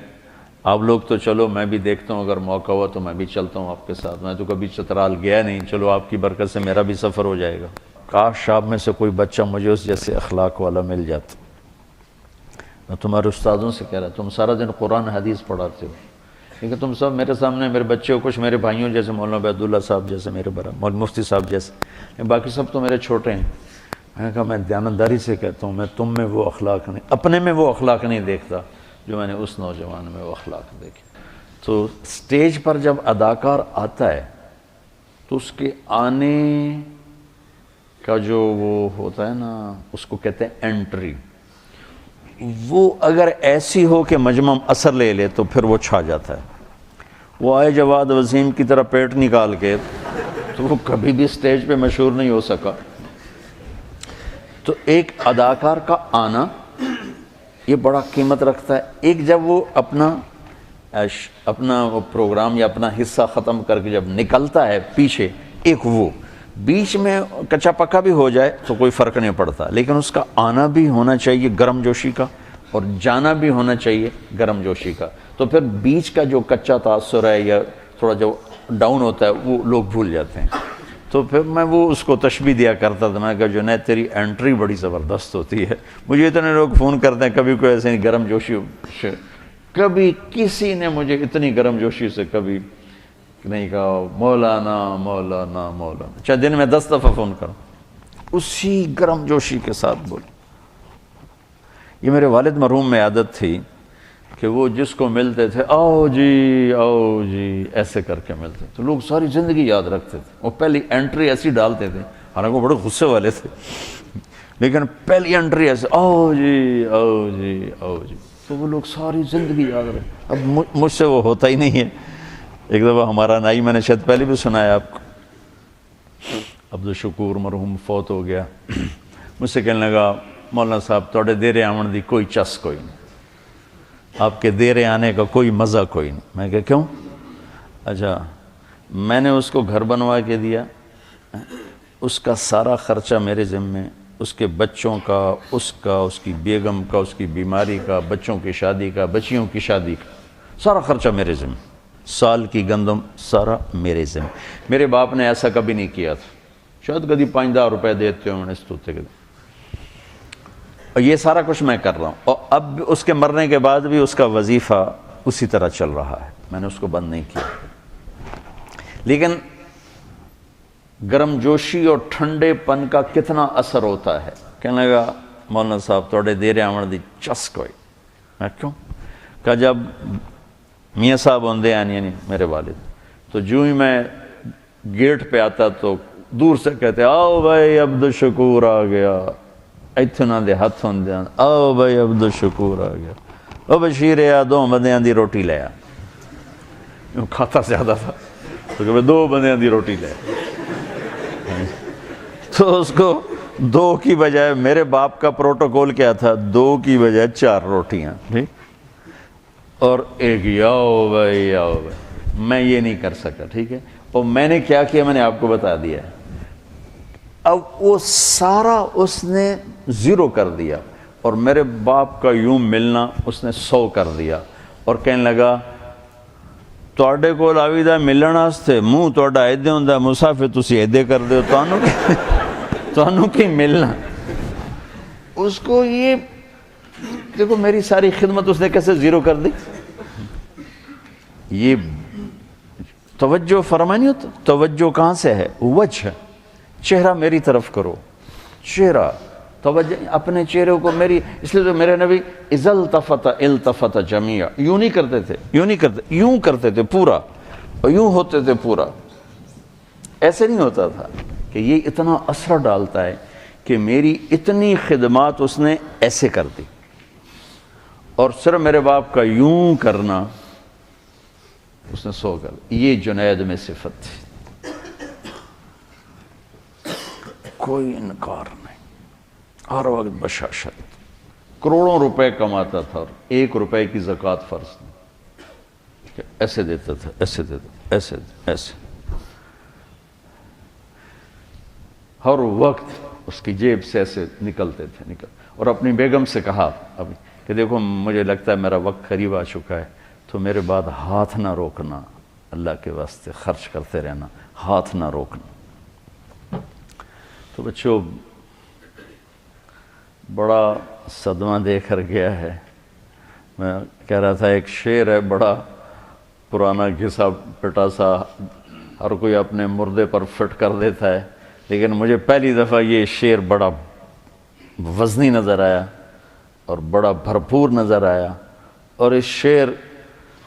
آپ لوگ تو چلو، میں بھی دیکھتا ہوں اگر موقع ہوا تو میں بھی چلتا ہوں آپ کے ساتھ، میں تو کبھی چترال گیا نہیں، چلو آپ کی برکت سے میرا بھی سفر ہو جائے گا۔ کاش آپ میں سے کوئی بچہ مجھے اس جیسے اخلاق والا مل جاتا۔ میں تمہارے استادوں سے کہہ رہا تم سارا دن قرآن حدیث پڑھاتے ہو، لیکن تم سب میرے سامنے میرے بچے ہو، کچھ میرے بھائیوں جیسے مولانا عبیداللہ صاحب جیسے میرے مولوی مفتی صاحب جیسے، باقی سب تو میرے چھوٹے ہیں۔ میں نے کہا میں دیانتداری سے کہتا ہوں، میں تم میں وہ اخلاق نہیں، اپنے میں وہ اخلاق نہیں دیکھتا جو میں نے اس نوجوان میں وہ اخلاق دیکھے۔ تو سٹیج پر جب اداکار آتا ہے تو اس کے آنے کا جو وہ ہوتا ہے نا، اس کو کہتے ہیں انٹری، وہ اگر ایسی ہو کہ مجمع اثر لے لے تو پھر وہ چھا جاتا ہے۔ وہ آئے جواد وسیم کی طرح پیٹ نکال کے تو وہ کبھی بھی سٹیج پہ مشہور نہیں ہو سکا۔ تو ایک اداکار کا آنا یہ بڑا قیمت رکھتا ہے۔ ایک جب وہ اپنا وہ پروگرام یا اپنا حصہ ختم کر کے جب نکلتا ہے پیچھے، ایک وہ بیچ میں کچا پکا بھی ہو جائے تو کوئی فرق نہیں پڑتا، لیکن اس کا آنا بھی ہونا چاہیے گرم جوشی کا، اور جانا بھی ہونا چاہیے گرم جوشی کا، تو پھر بیچ کا جو کچا تاثر ہے یا تھوڑا جو ڈاؤن ہوتا ہے وہ لوگ بھول جاتے ہیں۔ تو پھر میں وہ اس کو تشبیہ دیا کرتا تھا، میں کہا جنید تیری انٹری بڑی زبردست ہوتی ہے۔ مجھے اتنے لوگ فون کرتے ہیں، کبھی کوئی ایسے نہیں گرم جوشی، کبھی کسی نے مجھے اتنی گرم جوشی سے کبھی نہیں کہا مولانا مولانا مولانا، چاہے دن میں 10 دفعہ فون کرو، اسی گرم جوشی کے ساتھ بولو۔ یہ میرے والد مرحوم میں عادت تھی کہ وہ جس کو ملتے تھے آؤ جی ایسے کر کے ملتے، تو لوگ ساری زندگی یاد رکھتے تھے۔ وہ پہلی انٹری ایسی ڈالتے تھے، حالانکہ وہ بڑے غصے والے تھے، لیکن پہلی انٹری ایسے آؤ جی آؤ جی آؤ جی، تو وہ لوگ ساری زندگی یاد رکھتے۔ اب مجھ سے وہ ہوتا ہی نہیں ہے۔ ایک دفعہ ہمارا نائی، میں نے شاید پہلے بھی سنایا آپ کو، عبدالشکور مرحوم فوت ہو گیا، مجھ سے کہنے لگا مولانا صاحب توڑے دیرے آمن دی کوئی چس کوئی نہیں، آپ کے دیرے آنے کا کوئی مزہ کوئی نہیں۔ میں کہا کیوں؟ اچھا میں نے اس کو گھر بنوا کے دیا، اس کا سارا خرچہ میرے ذمہ، اس کے بچوں کا، اس کی بیگم کا، اس کی بیماری کا، بچوں کی شادی کا، بچیوں کی شادی کا، سارا خرچہ میرے ذمہ، سال کی گندم سارا میرے ذمہ۔ میرے باپ نے ایسا کبھی نہیں کیا تھا، شاید کبھی 5-10 روپے دیتے ہوں اس طوطے کے، اور یہ سارا کچھ میں کر رہا ہوں، اور اب اس کے مرنے کے بعد بھی اس کا وظیفہ اسی طرح چل رہا ہے، میں نے اس کو بند نہیں کیا۔ لیکن گرم جوشی اور ٹھنڈے پن کا کتنا اثر ہوتا ہے۔ کہنے لگا مولانا صاحب توڑے دیرے آمن دی چس کوئی۔ میں کیوں؟ کہ جب میاں صاحب ہوندے یعنی میرے والد، تو جو ہی میں گیٹ پہ آتا تو دور سے کہتے آؤ بھائی عبدالشکور آ گیا، اتنا دے ہاتھ ہوندے آؤ بھائی عبدالشکور آ گیا، او بشیر آ 2 بندیاں دی روٹی لے آ، کھاتا زیادہ تھا تو کہ 2 بندیاں دی روٹی لے آ، تو اس کو 2 کی بجائے، میرے باپ کا پروٹوکول کیا تھا، 2 کی بجائے 4 روٹیاں، ٹھیک، اور ایک آؤ بھائی آؤ بھائی۔ میں یہ نہیں کر سکا، ٹھیک ہے، اور میں نے کیا کیا میں نے آپ کو بتا دیا ہے۔ اب وہ سارا اس نے 0 کر دیا، اور میرے باپ کا یوں ملنا اس نے 100 کر دیا، اور کہنے لگا تواڈے کول آویدا ملن واسطے منہ تواڈا ایدے ہوندا مسافر تسی ایدے کر دیو، تانوں کی ملنا۔ اس کو یہ دیکھو میری ساری خدمت اس نے کیسے 0 کر دی۔ یہ توجہ فرمائی نہیں ہوتا، توجہ کہاں سے ہے؟ وجہ، چہرہ میری طرف کرو، چہرہ توجہ اپنے چہرے کو میری، اس لیے تو میرے نبی اذا التفت التفت جمیعا، یوں نہیں کرتے تھے، یوں نہیں کرتے، یوں کرتے تھے پورا، اور یوں ہوتے تھے پورا، ایسے نہیں ہوتا تھا۔ کہ یہ اتنا اثر ڈالتا ہے کہ میری اتنی خدمات اس نے ایسے کر دی، اور صرف میرے باپ کا یوں کرنا اس نے 100 کر دی۔ یہ جنید میں صفت تھی، کوئی انکار نہیں، ہر وقت بشاشت، کروڑوں روپے کماتا تھا اور 1 روپے کی زکوٰۃ فرض نہیں، کہ ایسے دیتا تھا، ایسے دیتا، ایسے ایسے، ہر وقت اس کی جیب سے ایسے نکلتے تھے اور اپنی بیگم سے کہا ابھی کہ دیکھو مجھے لگتا ہے میرا وقت قریب آ چکا ہے، تو میرے بعد ہاتھ نہ روکنا، اللہ کے واسطے خرچ کرتے رہنا، ہاتھ نہ روکنا۔ تو بچوں بڑا صدمہ دے کر گیا ہے۔ میں کہہ رہا تھا ایک شعر ہے بڑا پرانا گھسا پٹا سا، ہر کوئی اپنے مردے پر فٹ کر دیتا ہے، لیکن مجھے پہلی دفعہ یہ شعر بڑا وزنی نظر آیا اور بڑا بھرپور نظر آیا، اور اس شعر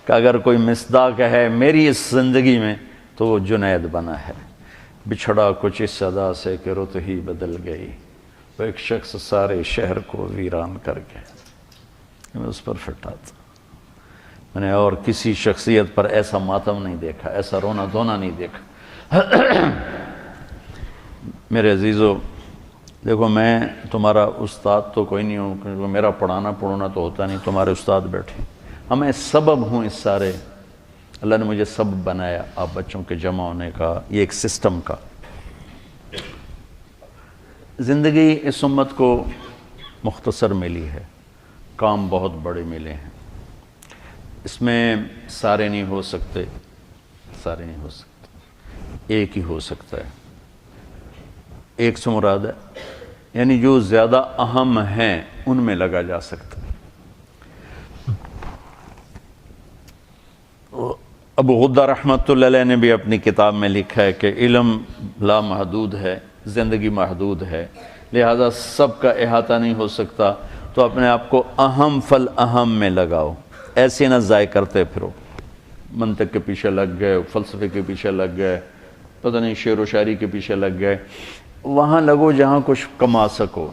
کا اگر کوئی مصداق ہے میری اس زندگی میں تو وہ جنید بنا ہے۔ بچھڑا کچھ اس صدا سے کہ رت ہی بدل گئی، وہ ایک شخص سارے شہر کو ویران کر گیا۔ میں اس پر فٹا تھا، میں نے اور کسی شخصیت پر ایسا ماتم نہیں دیکھا، ایسا رونا دھونا نہیں دیکھا۔ میرے عزیزو دیکھو میں تمہارا استاد تو کوئی نہیں ہوں، کیونکہ میرا پڑھانا پڑھونا تو ہوتا نہیں، تمہارے استاد بیٹھے، ہمیں سبب ہوں اس سارے، اللہ نے مجھے سبب بنایا آپ بچوں کے جمع ہونے کا، یہ ایک سسٹم کا۔ زندگی اس امت کو مختصر ملی ہے، کام بہت بڑے ملے ہیں، اس میں سارے نہیں ہو سکتے، سارے نہیں ہو سکتے، ایک ہی ہو سکتا ہے۔ ایک سے مراد ہے یعنی جو زیادہ اہم ہیں ان میں لگا جا سکتا ہے۔ ابو غدہ رحمۃ اللہ علیہ نے بھی اپنی کتاب میں لکھا ہے کہ علم لامحدود ہے، زندگی محدود ہے، لہذا سب کا احاطہ نہیں ہو سکتا، تو اپنے آپ کو اہم فالاہم میں لگاؤ، ایسے نہ ضائع کرتے پھرو، منطق کے پیچھے لگ گئے، فلسفے کے پیچھے لگ گئے، پتہ نہیں شعر و شاعری کے پیچھے لگ گئے، وہاں لگو جہاں کچھ کما سکو۔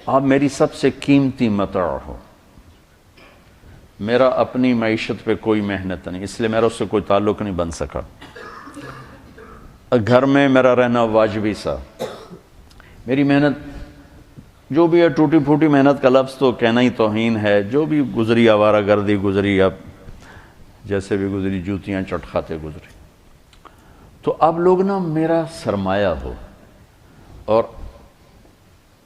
آپ میری سب سے قیمتی متاع ہو، میرا اپنی معیشت پہ کوئی محنت نہیں، اس لیے میرا اس سے کوئی تعلق نہیں بن سکا، گھر میں میرا رہنا واجبی سا، میری محنت جو بھی ہے ٹوٹی پھوٹی محنت کا لفظ تو کہنا ہی توہین ہے، جو بھی گزری آوارہ گردی گزری، اب جیسے بھی گزری جوتیاں چٹ کھاتے گزری، تو اب لوگ نا میرا سرمایہ ہو۔ اور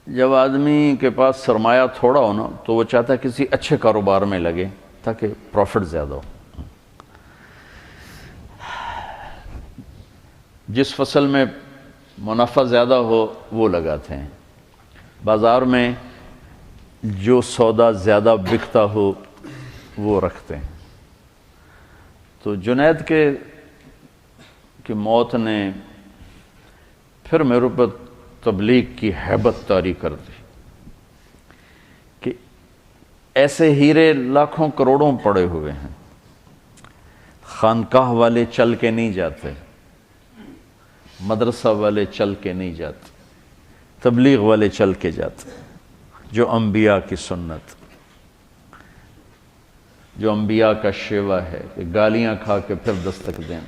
جب آدمی کے پاس سرمایہ تھوڑا ہو نا تو وہ چاہتا ہے کسی اچھے کاروبار میں لگے تاکہ پروفٹ زیادہ ہو۔ جس فصل میں منافع زیادہ ہو وہ لگاتے ہیں، بازار میں جو سودا زیادہ بکتا ہو وہ رکھتے ہیں۔ تو جنید کی موت نے پھر میرے اوپر تبلیغ کی ہیبت طاری کر دی کہ ایسے ہیرے لاکھوں کروڑوں پڑے ہوئے ہیں، خانقاہ والے چل کے نہیں جاتے، مدرسہ والے چل کے نہیں جاتے، تبلیغ والے چل کے جاتے، جو انبیاء کی سنت، جو انبیاء کا شیوا ہے کہ گالیاں کھا کے پھر دستک دیں،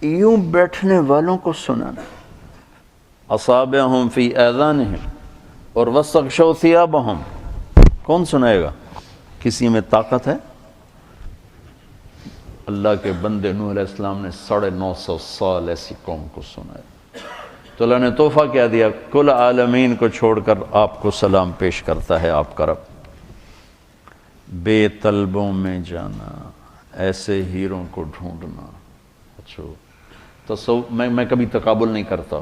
یوں بیٹھنے والوں کو سنانا، اصابعہم فی آذانہم اور واستغشوا ثیابہم، کون سنائے گا؟ کسی میں طاقت ہے؟ اللہ کے بندے نوح علیہ السلام نے 950 سال ایسی قوم کو سنایا، تو اللہ نے تحفہ کیا دیا؟ کل عالمین کو چھوڑ کر آپ کو سلام پیش کرتا ہے آپ کا رب۔ بے طلبوں میں جانا، ایسے ہیروں کو ڈھونڈنا۔ اچھا میں کبھی تقابل نہیں کرتا،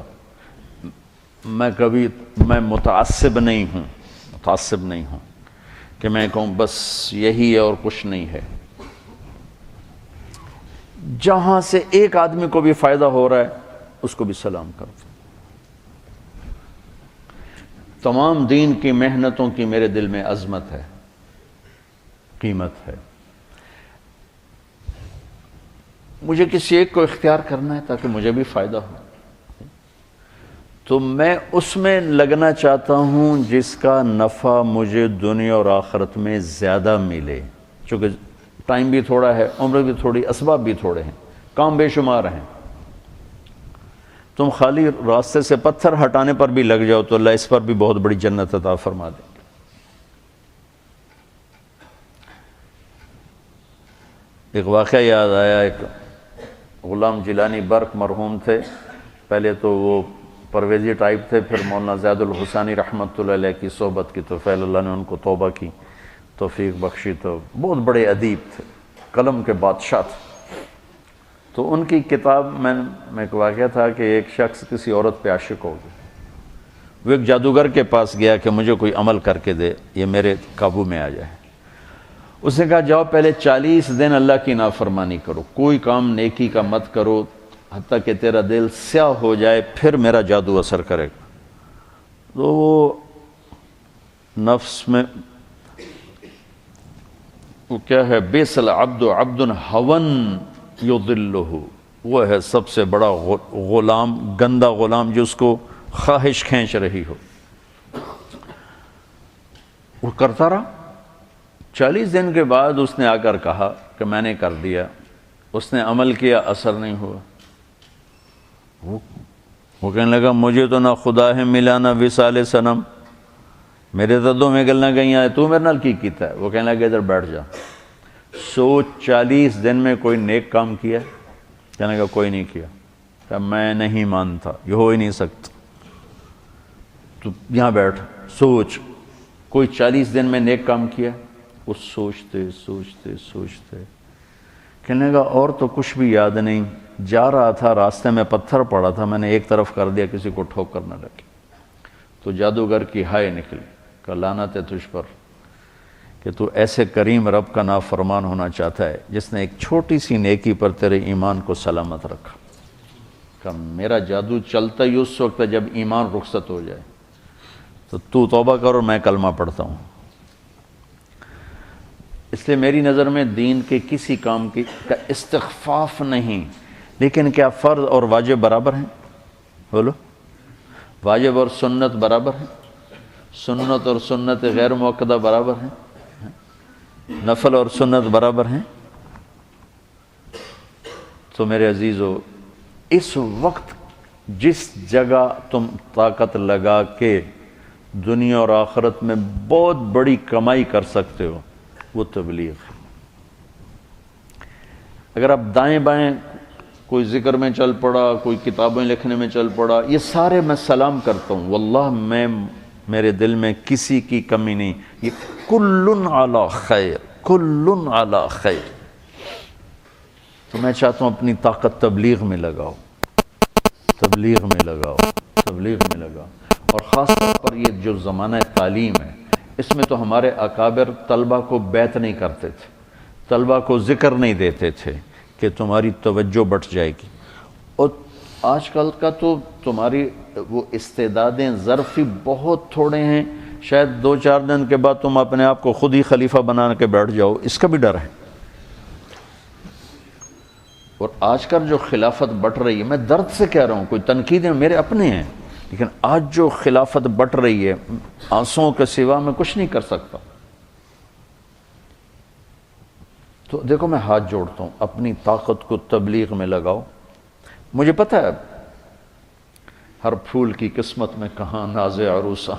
میں متعصب نہیں ہوں کہ میں کہوں بس یہی ہے اور کچھ نہیں ہے۔ جہاں سے ایک آدمی کو بھی فائدہ ہو رہا ہے اس کو بھی سلام کرتا۔ تمام دین کی محنتوں کی میرے دل میں عظمت ہے، قیمت ہے، مجھے کسی ایک کو اختیار کرنا ہے تاکہ مجھے بھی فائدہ ہو، تو میں اس میں لگنا چاہتا ہوں جس کا نفع مجھے دنیا اور آخرت میں زیادہ ملے، چونکہ ٹائم بھی تھوڑا ہے، عمر بھی تھوڑی، اسباب بھی تھوڑے ہیں، کام بے شمار ہیں۔ تم خالی راستے سے پتھر ہٹانے پر بھی لگ جاؤ تو اللہ اس پر بھی بہت بڑی جنت عطا فرما دے۔ ایک واقعہ یاد آیا، ایک غلام جیلانی برق مرحوم تھے، پہلے تو وہ پرویزی ٹائپ تھے، پھر مولانا زید الحسانی رحمۃ اللہ علیہ کی صحبت کی تو فیض اللہ نے ان کو توبہ کی توفیق بخشی، تو بہت بڑے ادیب تھے، قلم کے بادشاہ تھے۔ تو ان کی کتاب میں ایک واقعہ تھا کہ ایک شخص کسی عورت پہ عاشق ہو گیا، وہ ایک جادوگر کے پاس گیا کہ مجھے کوئی عمل کر کے دے، یہ میرے قابو میں آ جائے۔ اس نے کہا جاؤ پہلے 40 دن اللہ کی نافرمانی کرو، کوئی کام نیکی کا مت کرو حتیٰ کہ تیرا دل سیاہ ہو جائے، پھر میرا جادو اثر کرے گا۔ تو وہ نفس میں وہ کیا ہے، بیس العبد عبد ہون یضلہ، وہ ہے سب سے بڑا غلام، گندا غلام جو اس کو خواہش کھینچ رہی ہو۔ وہ کرتا رہا، 40 دن کے بعد اس نے آ کر کہا کہ میں نے کر دیا، اس نے عمل کیا، اثر نہیں ہوا۔ وہ کہنے لگا مجھے تو نہ خدا ہے ملا نہ وصال صنم، میرے تو دو میں گلنا گئیاں ہیں، تو میرے نال کی کیتا ہے؟ وہ کہنے لگا ادھر بیٹھ جا، سوچ 40 دن میں کوئی نیک کام کیا؟ کہنے لگا کوئی نہیں کیا۔ کہ میں نہیں مانتا، یہ ہو ہی نہیں سکتا، تو یہاں بیٹھ سوچ کوئی 40 دن میں نیک کام کیا؟ وہ سوچتے کہنے لگا اور تو کچھ بھی یاد نہیں، جا رہا تھا راستے میں پتھر پڑا تھا، میں نے ایک طرف کر دیا کسی کو ٹھوکر نہ لگی۔ تو جادوگر کی ہائے نکلی کہ لعنت ہے تجھ پر کہ تو ایسے کریم رب کا نافرمان ہونا چاہتا ہے جس نے ایک چھوٹی سی نیکی پر تیرے ایمان کو سلامت رکھا، کہ میرا جادو چلتا ہی اس وقت ہے جب ایمان رخصت ہو جائے، تو توبہ کر اور میں کلمہ پڑھتا ہوں۔ اس لیے میری نظر میں دین کے کسی کام کا استخفاف نہیں، لیکن کیا فرض اور واجب برابر ہیں؟ بولو، واجب اور سنت برابر ہیں؟ سنت اور سنت غیر مؤکدہ برابر ہیں؟ نفل اور سنت برابر ہیں؟ تو میرے عزیزو، اس وقت جس جگہ تم طاقت لگا کے دنیا اور آخرت میں بہت بڑی کمائی کر سکتے ہو وہ تبلیغ ہے۔ اگر آپ دائیں بائیں کوئی ذکر میں چل پڑا، کوئی کتابیں لکھنے میں چل پڑا، یہ سارے میں سلام کرتا ہوں، واللہ میرے دل میں کسی کی کمی نہیں، یہ کلن علی خیر، کلن علی خیر۔ تو میں چاہتا ہوں اپنی طاقت تبلیغ میں لگاؤ، تبلیغ میں لگاؤ، تبلیغ میں لگاؤ۔ اور خاص طور پر یہ جو زمانہ تعلیم ہے، اس میں تو ہمارے اکابر طلبہ کو بیعت نہیں کرتے تھے، طلبہ کو ذکر نہیں دیتے تھے کہ تمہاری توجہ بٹ جائے گی۔ اور آج کل کا تو تمہاری وہ استعدادیں ظرفی بہت تھوڑے ہیں، شاید 2-4 دن کے بعد تم اپنے آپ کو خود ہی خلیفہ بنا کے بیٹھ جاؤ، اس کا بھی ڈر ہے۔ اور آج کل جو خلافت بٹ رہی ہے، میں درد سے کہہ رہا ہوں، کوئی تنقیدیں میرے اپنے ہیں، لیکن آج جو خلافت بٹ رہی ہے، آنسوؤں کے سوا میں کچھ نہیں کر سکتا۔ تو دیکھو، میں ہاتھ جوڑتا ہوں، اپنی طاقت کو تبلیغ میں لگاؤ۔ مجھے پتہ ہے ہر پھول کی قسمت میں کہاں ناز عروسہ،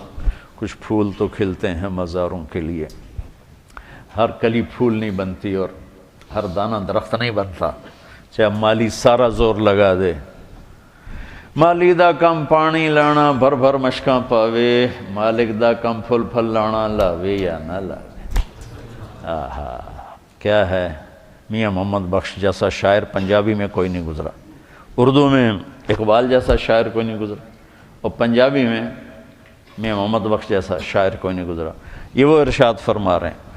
کچھ پھول تو کھلتے ہیں مزاروں کے لیے، ہر کلی پھول نہیں بنتی اور ہر دانہ درخت نہیں بنتا، چاہے مالی سارا زور لگا دے۔ مالی دا کم پانی لانا بھر بھر مشکاں پاوے، مالک دا کم پھل پھل لانا لاوے یا نہ لاوے۔ آہا، کیا ہے، میاں محمد بخش جیسا شاعر پنجابی میں کوئی نہیں گزرا، اردو میں اقبال جیسا شاعر کوئی نہیں گزرا، اور پنجابی میں میاں محمد بخش جیسا شاعر کوئی نہیں گزرا۔ یہ وہ ارشاد فرما رہے ہیں،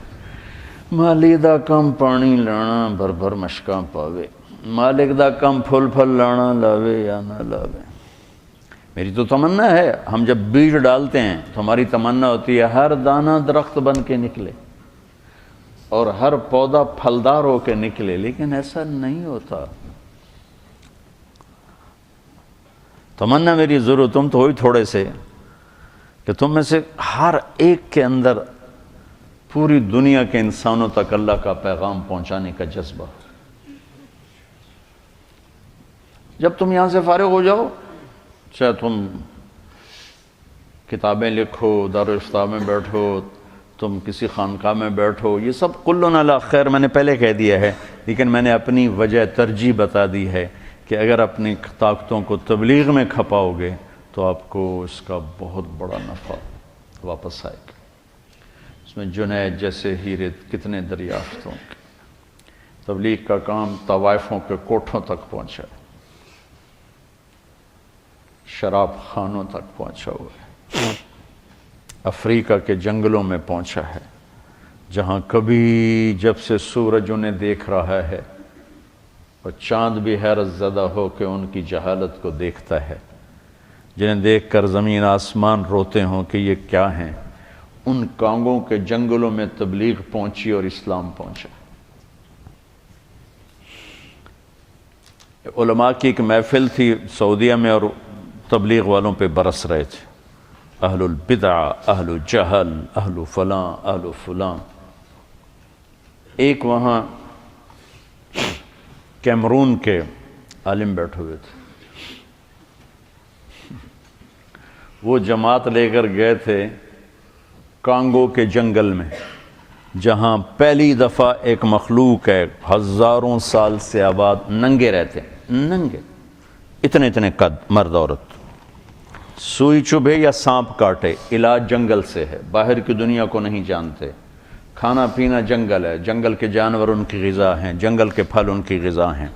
مالی دا کم پانی لانا بھر بھر مشکاں پاوے، مالک دا کم پھل پھل لانا لاوے یا نہ لاوے۔ میری تو تمنا ہے، ہم جب بیج ڈالتے ہیں تو ہماری تمنا ہوتی ہے ہر دانہ درخت بن کے نکلے اور ہر پودا پھلدار ہو کے نکلے، لیکن ایسا نہیں ہوتا۔ تمنا میری ضرور، تم تو ہوئی تھوڑے سے، کہ تم میں سے ہر ایک کے اندر پوری دنیا کے انسانوں تک اللہ کا پیغام پہنچانے کا جذبہ۔ جب تم یہاں سے فارغ ہو جاؤ، چاہے تم کتابیں لکھو، دارالافتاء میں بیٹھو، تم کسی خانقاہ میں بیٹھو، یہ سب کلن علی خیر میں نے پہلے کہہ دیا ہے، لیکن میں نے اپنی وجہ ترجیح بتا دی ہے کہ اگر اپنی طاقتوں کو تبلیغ میں کھپاؤ گے تو آپ کو اس کا بہت بڑا نفع واپس آئے گا۔ اس میں جنید جیسے ہیرے کتنے دریافت ہوں گے۔ تبلیغ کا کام طوائفوں کے کوٹھوں تک پہنچا ہے، شراب خانوں تک پہنچا ہوا ہے، افریقہ کے جنگلوں میں پہنچا ہے، جہاں کبھی جب سے سورج انہیں دیکھ رہا ہے اور چاند بھی حیرت زدہ ہو کے ان کی جہالت کو دیکھتا ہے، جنہیں دیکھ کر زمین آسمان روتے ہوں کہ یہ کیا ہیں، ان کانگوں کے جنگلوں میں تبلیغ پہنچی اور اسلام پہنچا۔ علماء کی ایک محفل تھی سعودیہ میں اور تبلیغ والوں پہ برس رہے تھے، اہل البدع، اہل الجہل، اہل فلاں، اہل فلاں۔ ایک وہاں کیمرون کے عالم بیٹھے ہوئے تھے، وہ جماعت لے کر گئے تھے کانگو کے جنگل میں، جہاں پہلی دفعہ ایک مخلوق ہے ہزاروں سال سے آباد، ننگے رہتے ہیں، ننگے، اتنے اتنے قد، مرد عورت، سوئی چبھے یا سانپ کاٹے، علاج جنگل سے ہے، باہر کی دنیا کو نہیں جانتے، کھانا پینا جنگل ہے، جنگل کے جانور ان کی غذا ہیں، جنگل کے پھل ان کی غذا ہیں۔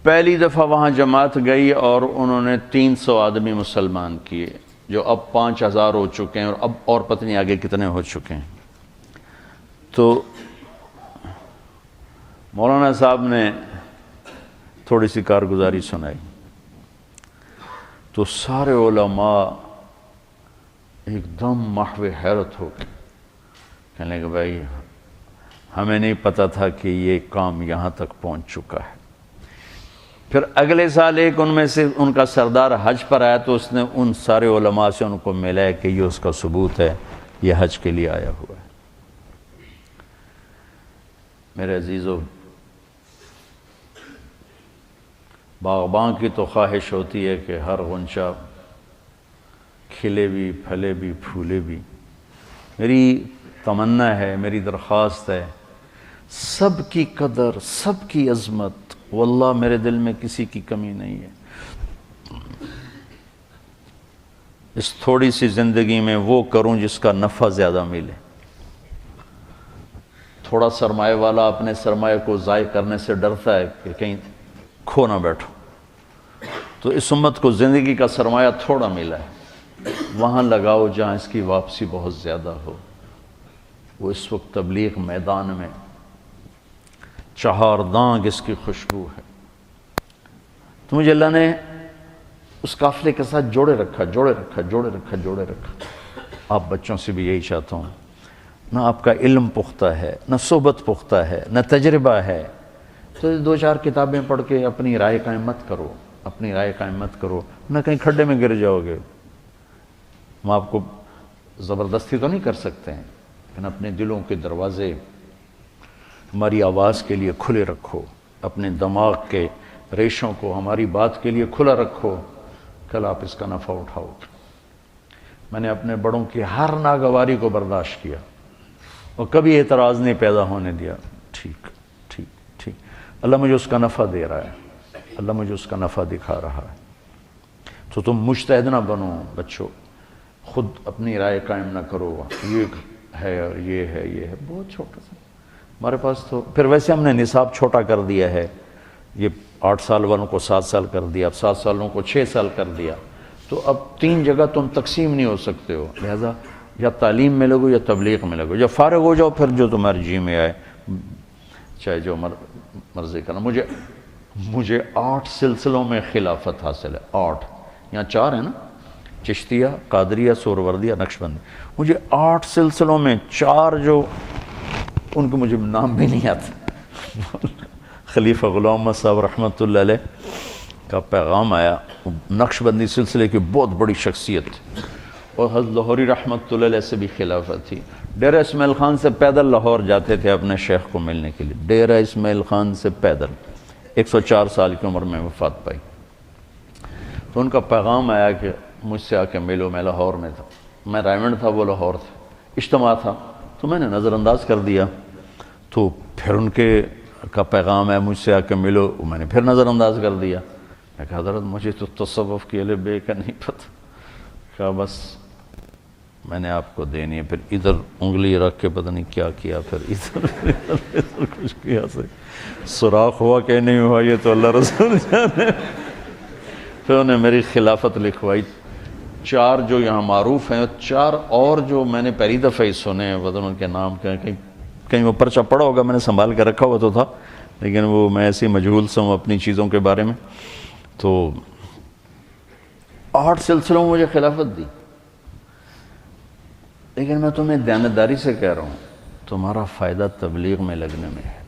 پہلی دفعہ وہاں جماعت گئی اور انہوں نے 300 آدمی مسلمان کیے، جو اب 5000 ہو چکے ہیں، اور اب اور پتہ نہیں آگے کتنے ہو چکے ہیں۔ تو مولانا صاحب نے تھوڑی سی کارگزاری سنائی تو سارے علماء ایک دم محو حیرت ہو گئے، کہنے کہ بھائی ہمیں نہیں پتہ تھا کہ یہ کام یہاں تک پہنچ چکا ہے۔ پھر اگلے سال ایک ان میں سے ان کا سردار حج پر آیا تو اس نے ان سارے علماء سے ان کو ملا ہے کہ یہ اس کا ثبوت ہے، یہ حج کے لیے آیا ہوا ہے۔ میرے عزیزو، باغباں کی تو خواہش ہوتی ہے کہ ہر غنچہ کھلے بھی، پھلے بھی، پھولے بھی۔ میری تمنا ہے، میری درخواست ہے، سب کی قدر، سب کی عظمت، واللہ میرے دل میں کسی کی کمی نہیں ہے۔ اس تھوڑی سی زندگی میں وہ کروں جس کا نفع زیادہ ملے۔ تھوڑا سرمایہ والا اپنے سرمایہ کو ضائع کرنے سے ڈرتا ہے کہ کہیں کھو نہ بیٹھو، تو اس امت کو زندگی کا سرمایہ تھوڑا ملا ہے، وہاں لگاؤ جہاں اس کی واپسی بہت زیادہ ہو۔ وہ اس وقت تبلیغ میدان میں چہار دانگ اس کی خوشبو ہے۔ تو مجھے اللہ نے اس قافلے کے ساتھ جوڑے رکھا۔ آپ بچوں سے بھی یہی چاہتا ہوں، نہ آپ کا علم پختہ ہے، نہ صحبت پختہ ہے، نہ تجربہ ہے، تو 2-4 کتابیں پڑھ کے اپنی رائے قائم مت کرو، نہ کہیں کھڈے میں گر جاؤ گے۔ ہم آپ کو زبردستی تو نہیں کر سکتے ہیں، لیکن اپنے دلوں کے دروازے ہماری آواز کے لیے کھلے رکھو، اپنے دماغ کے ریشوں کو ہماری بات کے لیے کھلا رکھو، کل آپ اس کا نفع اٹھاؤ۔ میں نے اپنے بڑوں کی ہر ناگواری کو برداشت کیا اور کبھی اعتراض نہیں پیدا ہونے دیا۔ ٹھیک، اللہ مجھے اس کا نفع دے رہا ہے، اللہ مجھے اس کا نفع دکھا رہا ہے۔ تو تم مجتہد نہ بنو بچوں، خود اپنی رائے قائم نہ کرو، یہ ہے اور یہ ہے، بہت چھوٹا سا ہمارے پاس۔ تو پھر ویسے ہم نے نصاب چھوٹا کر دیا ہے، یہ 8 سال والوں کو 7 سال کر دیا، اب 7 سالوں کو 6 سال کر دیا، تو اب 3 جگہ تم تقسیم نہیں ہو سکتے ہو، لہذا یا تعلیم میں لگو یا تبلیغ میں لگو، جب فارغ ہو جاؤ پھر جو تمہارے جی میں آئے چاہے جو مرضی کرنا۔ مجھے 8 سلسلوں میں خلافت حاصل ہے، 8، یہاں 4 ہیں نا، چشتیہ، قادریہ، سہروردیہ، نقشبندی۔ مجھے 8 سلسلوں میں 4 جو ان کو مجھے نام بھی نہیں آتا۔ خلیفہ غلام محمد صاحب رحمۃ اللہ علیہ کا پیغام آیا، نقشبندی سلسلے کی بہت بڑی شخصیت، اور حضرت لاہوری رحمۃ اللہ علیہ سے بھی خلافت تھی۔ ڈیرہ اسماعیل خان سے پیدل لاہور جاتے تھے اپنے شیخ کو ملنے کے لیے، ڈیرہ اسماعیل خان سے پیدل، 104 سال کی عمر میں وفات پائی۔ تو ان کا پیغام آیا کہ مجھ سے آ کے ملو، میں لاہور میں تھا، میں رائمنڈ تھا، وہ لاہور تھا، اجتماع تھا، تو میں نے نظر انداز کر دیا۔ تو پھر ان کے کا پیغام ہے مجھ سے آ کے ملو، میں نے پھر نظر انداز کر دیا۔ میں کہا حضرت مجھے تو تصوف کی الف بے کا نہیں پتہ۔ کہا بس میں نے آپ کو دینی ہے۔ پھر ادھر انگلی رکھ کے پتہ نہیں کیا کیا، پھر ادھر کچھ کیا، سے سوراخ ہوا کہ نہیں ہوا یہ تو اللہ رسول جانے۔ پھر انہیں میری خلافت لکھوائی۔ 4 جو یہاں معروف ہیں، 4 اور جو میں نے پہلی دفعہ ہی سنے ہیں، پتہ ان کے نام کہیں وہ پرچہ پڑا ہوگا، میں نے سنبھال کے رکھا ہوا تو تھا، لیکن وہ میں ایسے مجہول سا ہوں اپنی چیزوں کے بارے میں۔ تو 8 سلسلوں میں مجھے خلافت دی، لیکن میں تمہیں دیانتداری سے کہہ رہا ہوں، تمہارا فائدہ تبلیغ میں لگنے میں ہے۔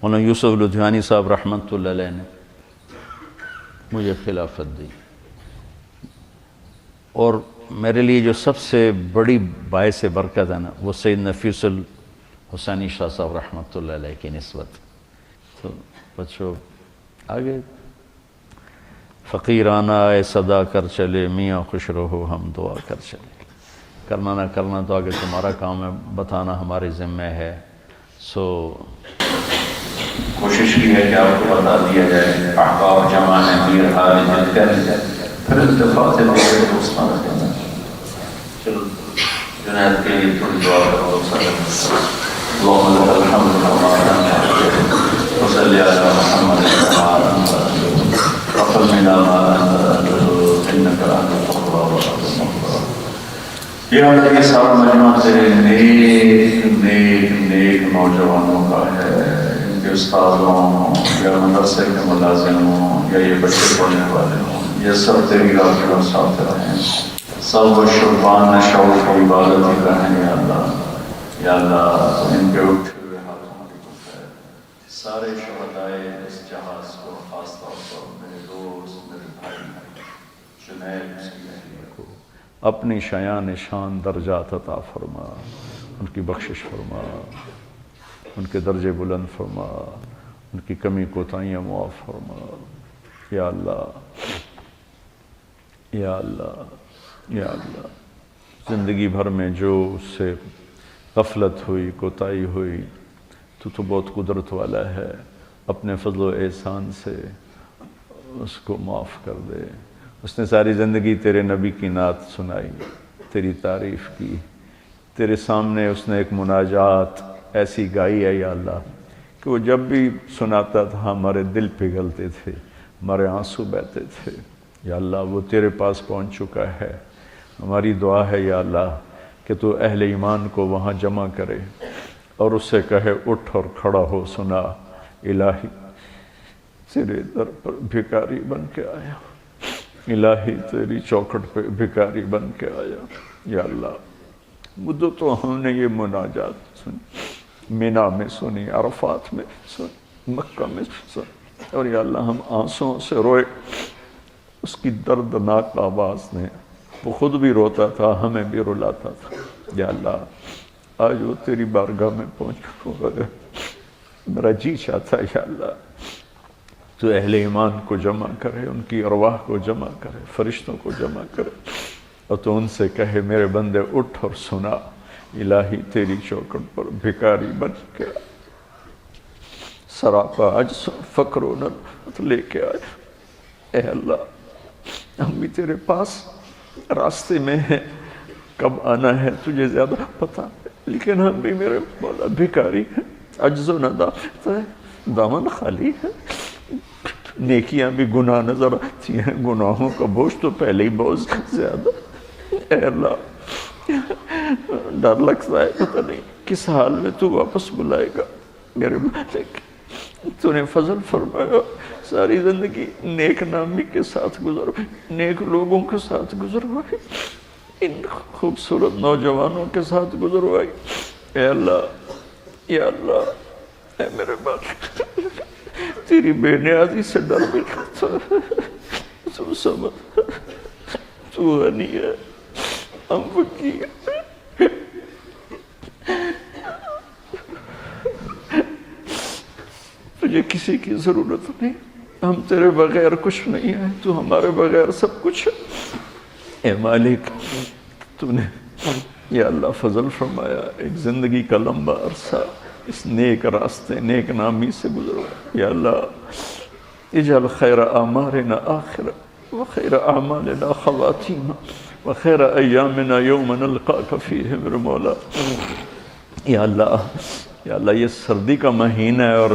مولانا یوسف لدھیانی صاحب رحمۃ اللہ علیہ نے مجھے خلافت دی، اور میرے لیے جو سب سے بڑی باعث برکت ہے نا، وہ سید نفیس الحسینی شاہ صاحب رحمۃ اللہ علیہ کی نسبت۔ تو بچوں آگے فقیرانہ اے صدا کر چلے، میاں خوش رہو ہم دعا کر چلے۔ کرنا نہ کرنا تو آگے تمہارا کام ہے، بتانا ہمارے ذمہ ہے۔ سو کوشش کی ہے کہ آپ کو بتا دیا جائے، احباب جمع ہے، میر حال جل کر پھر اتفاق سے میرے دوست مانا کرنا۔ چلو جنید کے لیے تھوڑی دعا کرو۔ اللہم لک الحمد کما انعمت وصلی علی محمد وقل منا ما انت انک انت التقوی یا اللہ یہ سارا مجمع تیرے نیک نیک نیک نوجوانوں کا ہے، ان کے استاد ہوں یا مدرسے کے ملازم ہوں یا یہ بچے پڑھنے والے ہوں، یہ سب تیری راہ کے ساتھ رہیں، سب وہ شربان شعور کو عبادت ہی رہیں یا اللہ۔ یا اللہ ان کے اٹھے ہوئے ہاتھوں کی برکت، سارے شہدائے اس جہاز کو، خاص طور پر میرے دوست میرے بھائی جنید کی اہلیہ کو اپنی شایان شان درجات عطا فرما، ان کی بخشش فرما، ان کے درجے بلند فرما، ان کی کمی کوتاہیاں معاف فرما یا اللہ یا اللہ یا اللہ۔ زندگی بھر میں جو اس سے غفلت ہوئی، کوتاہی ہوئی، تو بہت قدرت والا ہے، اپنے فضل و احسان سے اس کو معاف کر دے۔ اس نے ساری زندگی تیرے نبی کی نعت سنائی، تیری تعریف کی، تیرے سامنے اس نے ایک مناجات ایسی گائی ہے یا اللہ کہ وہ جب بھی سناتا تھا ہمارے دل پگھلتے تھے، ہمارے آنسو بہتے تھے یا اللہ۔ وہ تیرے پاس پہنچ چکا ہے، ہماری دعا ہے یا اللہ کہ تو اہل ایمان کو وہاں جمع کرے اور اس سے کہے اٹھ اور کھڑا ہو، سنا الہی تیرے در پر بھکاری بن کے آیا، الہی تیری چوکھٹ پہ بھکاری بن کے آیا یا اللہ۔ مدت تو ہم نے یہ مناجات سنی، مینا میں سنی، عرفات میں سنی، مکہ میں سنی، اور یا اللہ ہم آنسوں سے روئے اس کی دردناک آواز نے۔ وہ خود بھی روتا تھا، ہمیں بھی رلاتا تھا یا اللہ۔ آج وہ تیری بارگاہ میں پہنچ گئے، میرا جی چاہتا ہے یا اللہ تو اہل ایمان کو جمع کرے، ان کی ارواح کو جمع کرے، فرشتوں کو جمع کرے، اور تو ان سے کہے میرے بندے اٹھ اور سنا، الہی تیری چوکھٹ پر بھکاری بن کے سراپا عجز فقر و ندامت لے کے آئے۔ اے اللہ ہم بھی تیرے پاس راستے میں ہیں، کب آنا ہے تجھے زیادہ پتہ ہے، لیکن ہم بھی میرے مولا بھکاری ہیں، عجز و ندامت ہے، دامن خالی ہے، نیکیاں بھی گناہ نظر آتی ہیں، گناہوں کا بوجھ تو پہلے ہی بہت زیادہ۔ اے اللہ ڈر لگتا ہے پتہ نہیں کس حال میں تو واپس بلائے گا میرے مالک۔ تو نے فضل فرمایا، ساری زندگی نیک نامی کے ساتھ گزر گئی، نیک لوگوں کے ساتھ گزر گئی، ان خوبصورت نوجوانوں کے ساتھ گزر گئی۔ اے اللہ یا اللہ اے میرے مالک، تیری بے نیازی سے ڈر بھی لگتا ہے، تو سمجھ تو غنی ہے، ہم فقیر ہیں، تجھے کسی کی ضرورت نہیں، ہم تیرے بغیر کچھ نہیں ہیں، تو ہمارے بغیر سب کچھ ہے۔ اے مالک تو نے یا اللہ فضل فرمایا، ایک زندگی کا لمبا عرصہ اس نیک راستے نیک نامی سے گزرا یا اللہ۔ اجعل خیر اعمارنا آخرہ وخیر اعمالنا خواتیمہ وخیر ایامنا یوم نلقاک فیہ میرے مولا۔ یا اللہ یہ سردی کا مہینہ ہے اور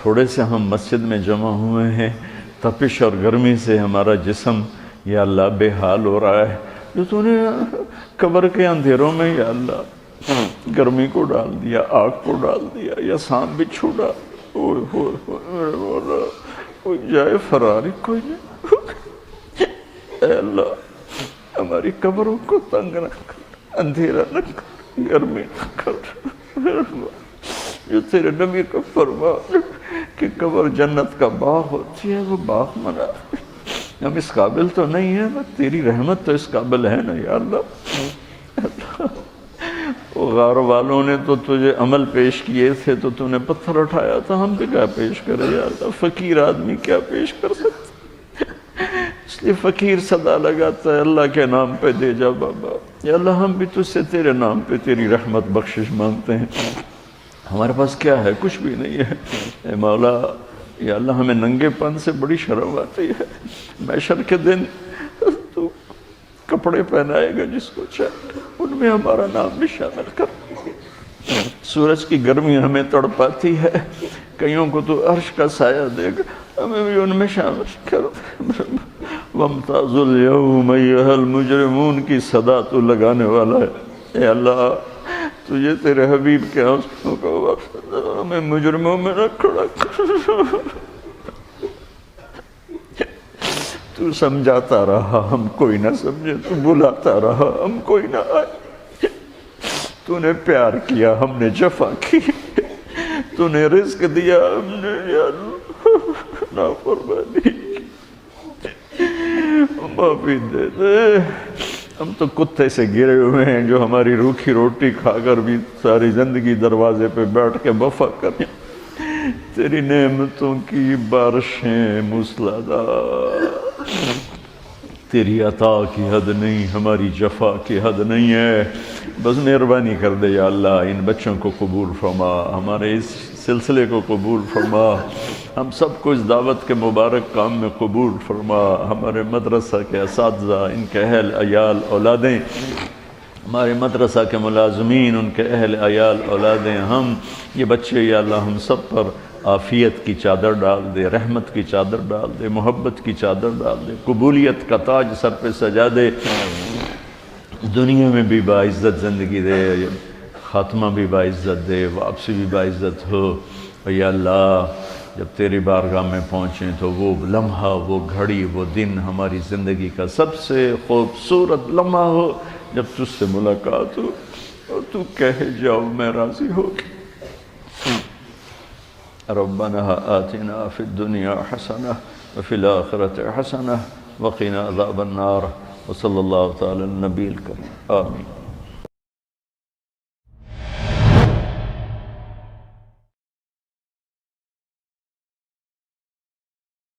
تھوڑے سے ہم مسجد میں جمع ہوئے ہیں، تپش اور گرمی سے ہمارا جسم یا اللہ بے حال ہو رہا ہے، جو تو نے قبر کے اندھیروں میں یا اللہ گرمی کو ڈال دیا، آگ کو ڈال دیا، یا سانپ بچھو ڈال، میرے مولا کوئی جائے فراری کوئی نہیں۔ اے اللہ ہماری قبروں کو تنگ نہ کر، اندھیرا نہ کر، گرمی نہ کر، جو تیرے نبی کا فرمان کہ قبر جنت کا باغ ہوتی ہے وہ باغ منا۔ ہم اس قابل تو نہیں ہیں، بس تیری رحمت تو اس قابل ہے نا یا اللہ۔ وہ غار والوں نے تو تجھے عمل پیش کیے تھے تو تو نے پتھر اٹھایا تھا، ہم بھی کیا پیش کرے یا اللہ؟ فقیر آدمی کیا پیش کر سکتا؟ اس لیے فقیر صدا لگاتا ہے اللہ کے نام پہ دے جا بابا۔ یا اللہ ہم بھی تجھ سے تیرے نام پہ تیری رحمت بخشش مانگتے ہیں، ہمارے پاس کیا ہے؟ کچھ بھی نہیں ہے۔ اے مولا یا اللہ ہمیں ننگے پن سے بڑی شرم آتی ہے، محشر کے دن تو کپڑے پہنائے گا جس کو چاہے، ان میں ہمارا نام بھی شامل کر۔ سورج کی گرمی ہمیں تڑپاتی ہے، کئیوں کو تو عرش کا سایہ دے گا، ہمیں بھی ان میں شامل کر۔ وامتازوا اليوم ایھا المجرمون کی صدا تو لگانے والا ہے۔ اے اللہ تجھے تیرے حبیب کے آنسوؤں کا واسطہ ہمیں مجرموں میں نہ کھڑا کر۔ تو سمجھاتا رہا ہم کوئی نہ سمجھے، تو بلاتا رہا ہم کوئی نہ آئے، تو نے پیار کیا ہم نے جفا کی، تو نے رزق دیا ہم نے یا نافرمانی کی۔ معافی دے دے، ہم تو کتے سے گرے ہوئے ہیں جو ہماری روکھی روٹی کھا کر بھی ساری زندگی دروازے پہ بیٹھ کے وفا کریں۔ تیری نعمتوں کی بارشیں موسلادھار، تیری عطا کی حد نہیں، ہماری جفا کی حد نہیں ہے۔ بس مہربانی کر دے یا اللہ، ان بچوں کو قبول فرما، ہمارے اس سلسلے کو قبول فرما، ہم سب کو اس دعوت کے مبارک کام میں قبول فرما۔ ہمارے مدرسہ کے اساتذہ، ان کے اہل عیال اولادیں، ہمارے مدرسہ کے ملازمین، ان کے اہل عیال اولادیں، ہم یہ بچے یا اللہ ہم سب پر عافیت کی چادر ڈال دے، رحمت کی چادر ڈال دے، محبت کی چادر ڈال دے، قبولیت کا تاج سر پہ سجا دے، دنیا میں بھی باعزت زندگی دے، خاتمہ بھی باعزت دے، واپسی بھی باعزت ہو۔ یا اللہ جب تیری بارگاہ میں پہنچیں تو وہ لمحہ، وہ گھڑی، وہ دن ہماری زندگی کا سب سے خوبصورت لمحہ ہو جب تجھ سے ملاقات ہو اور تو کہے جاؤ میں راضی ہو گیا۔ ربنا آتنا فی الدنیا حسنہ وفی الآخرۃ حسنہ وقنا عذاب النار، وصلی اللہ تعالی النبی الکریم، آمین۔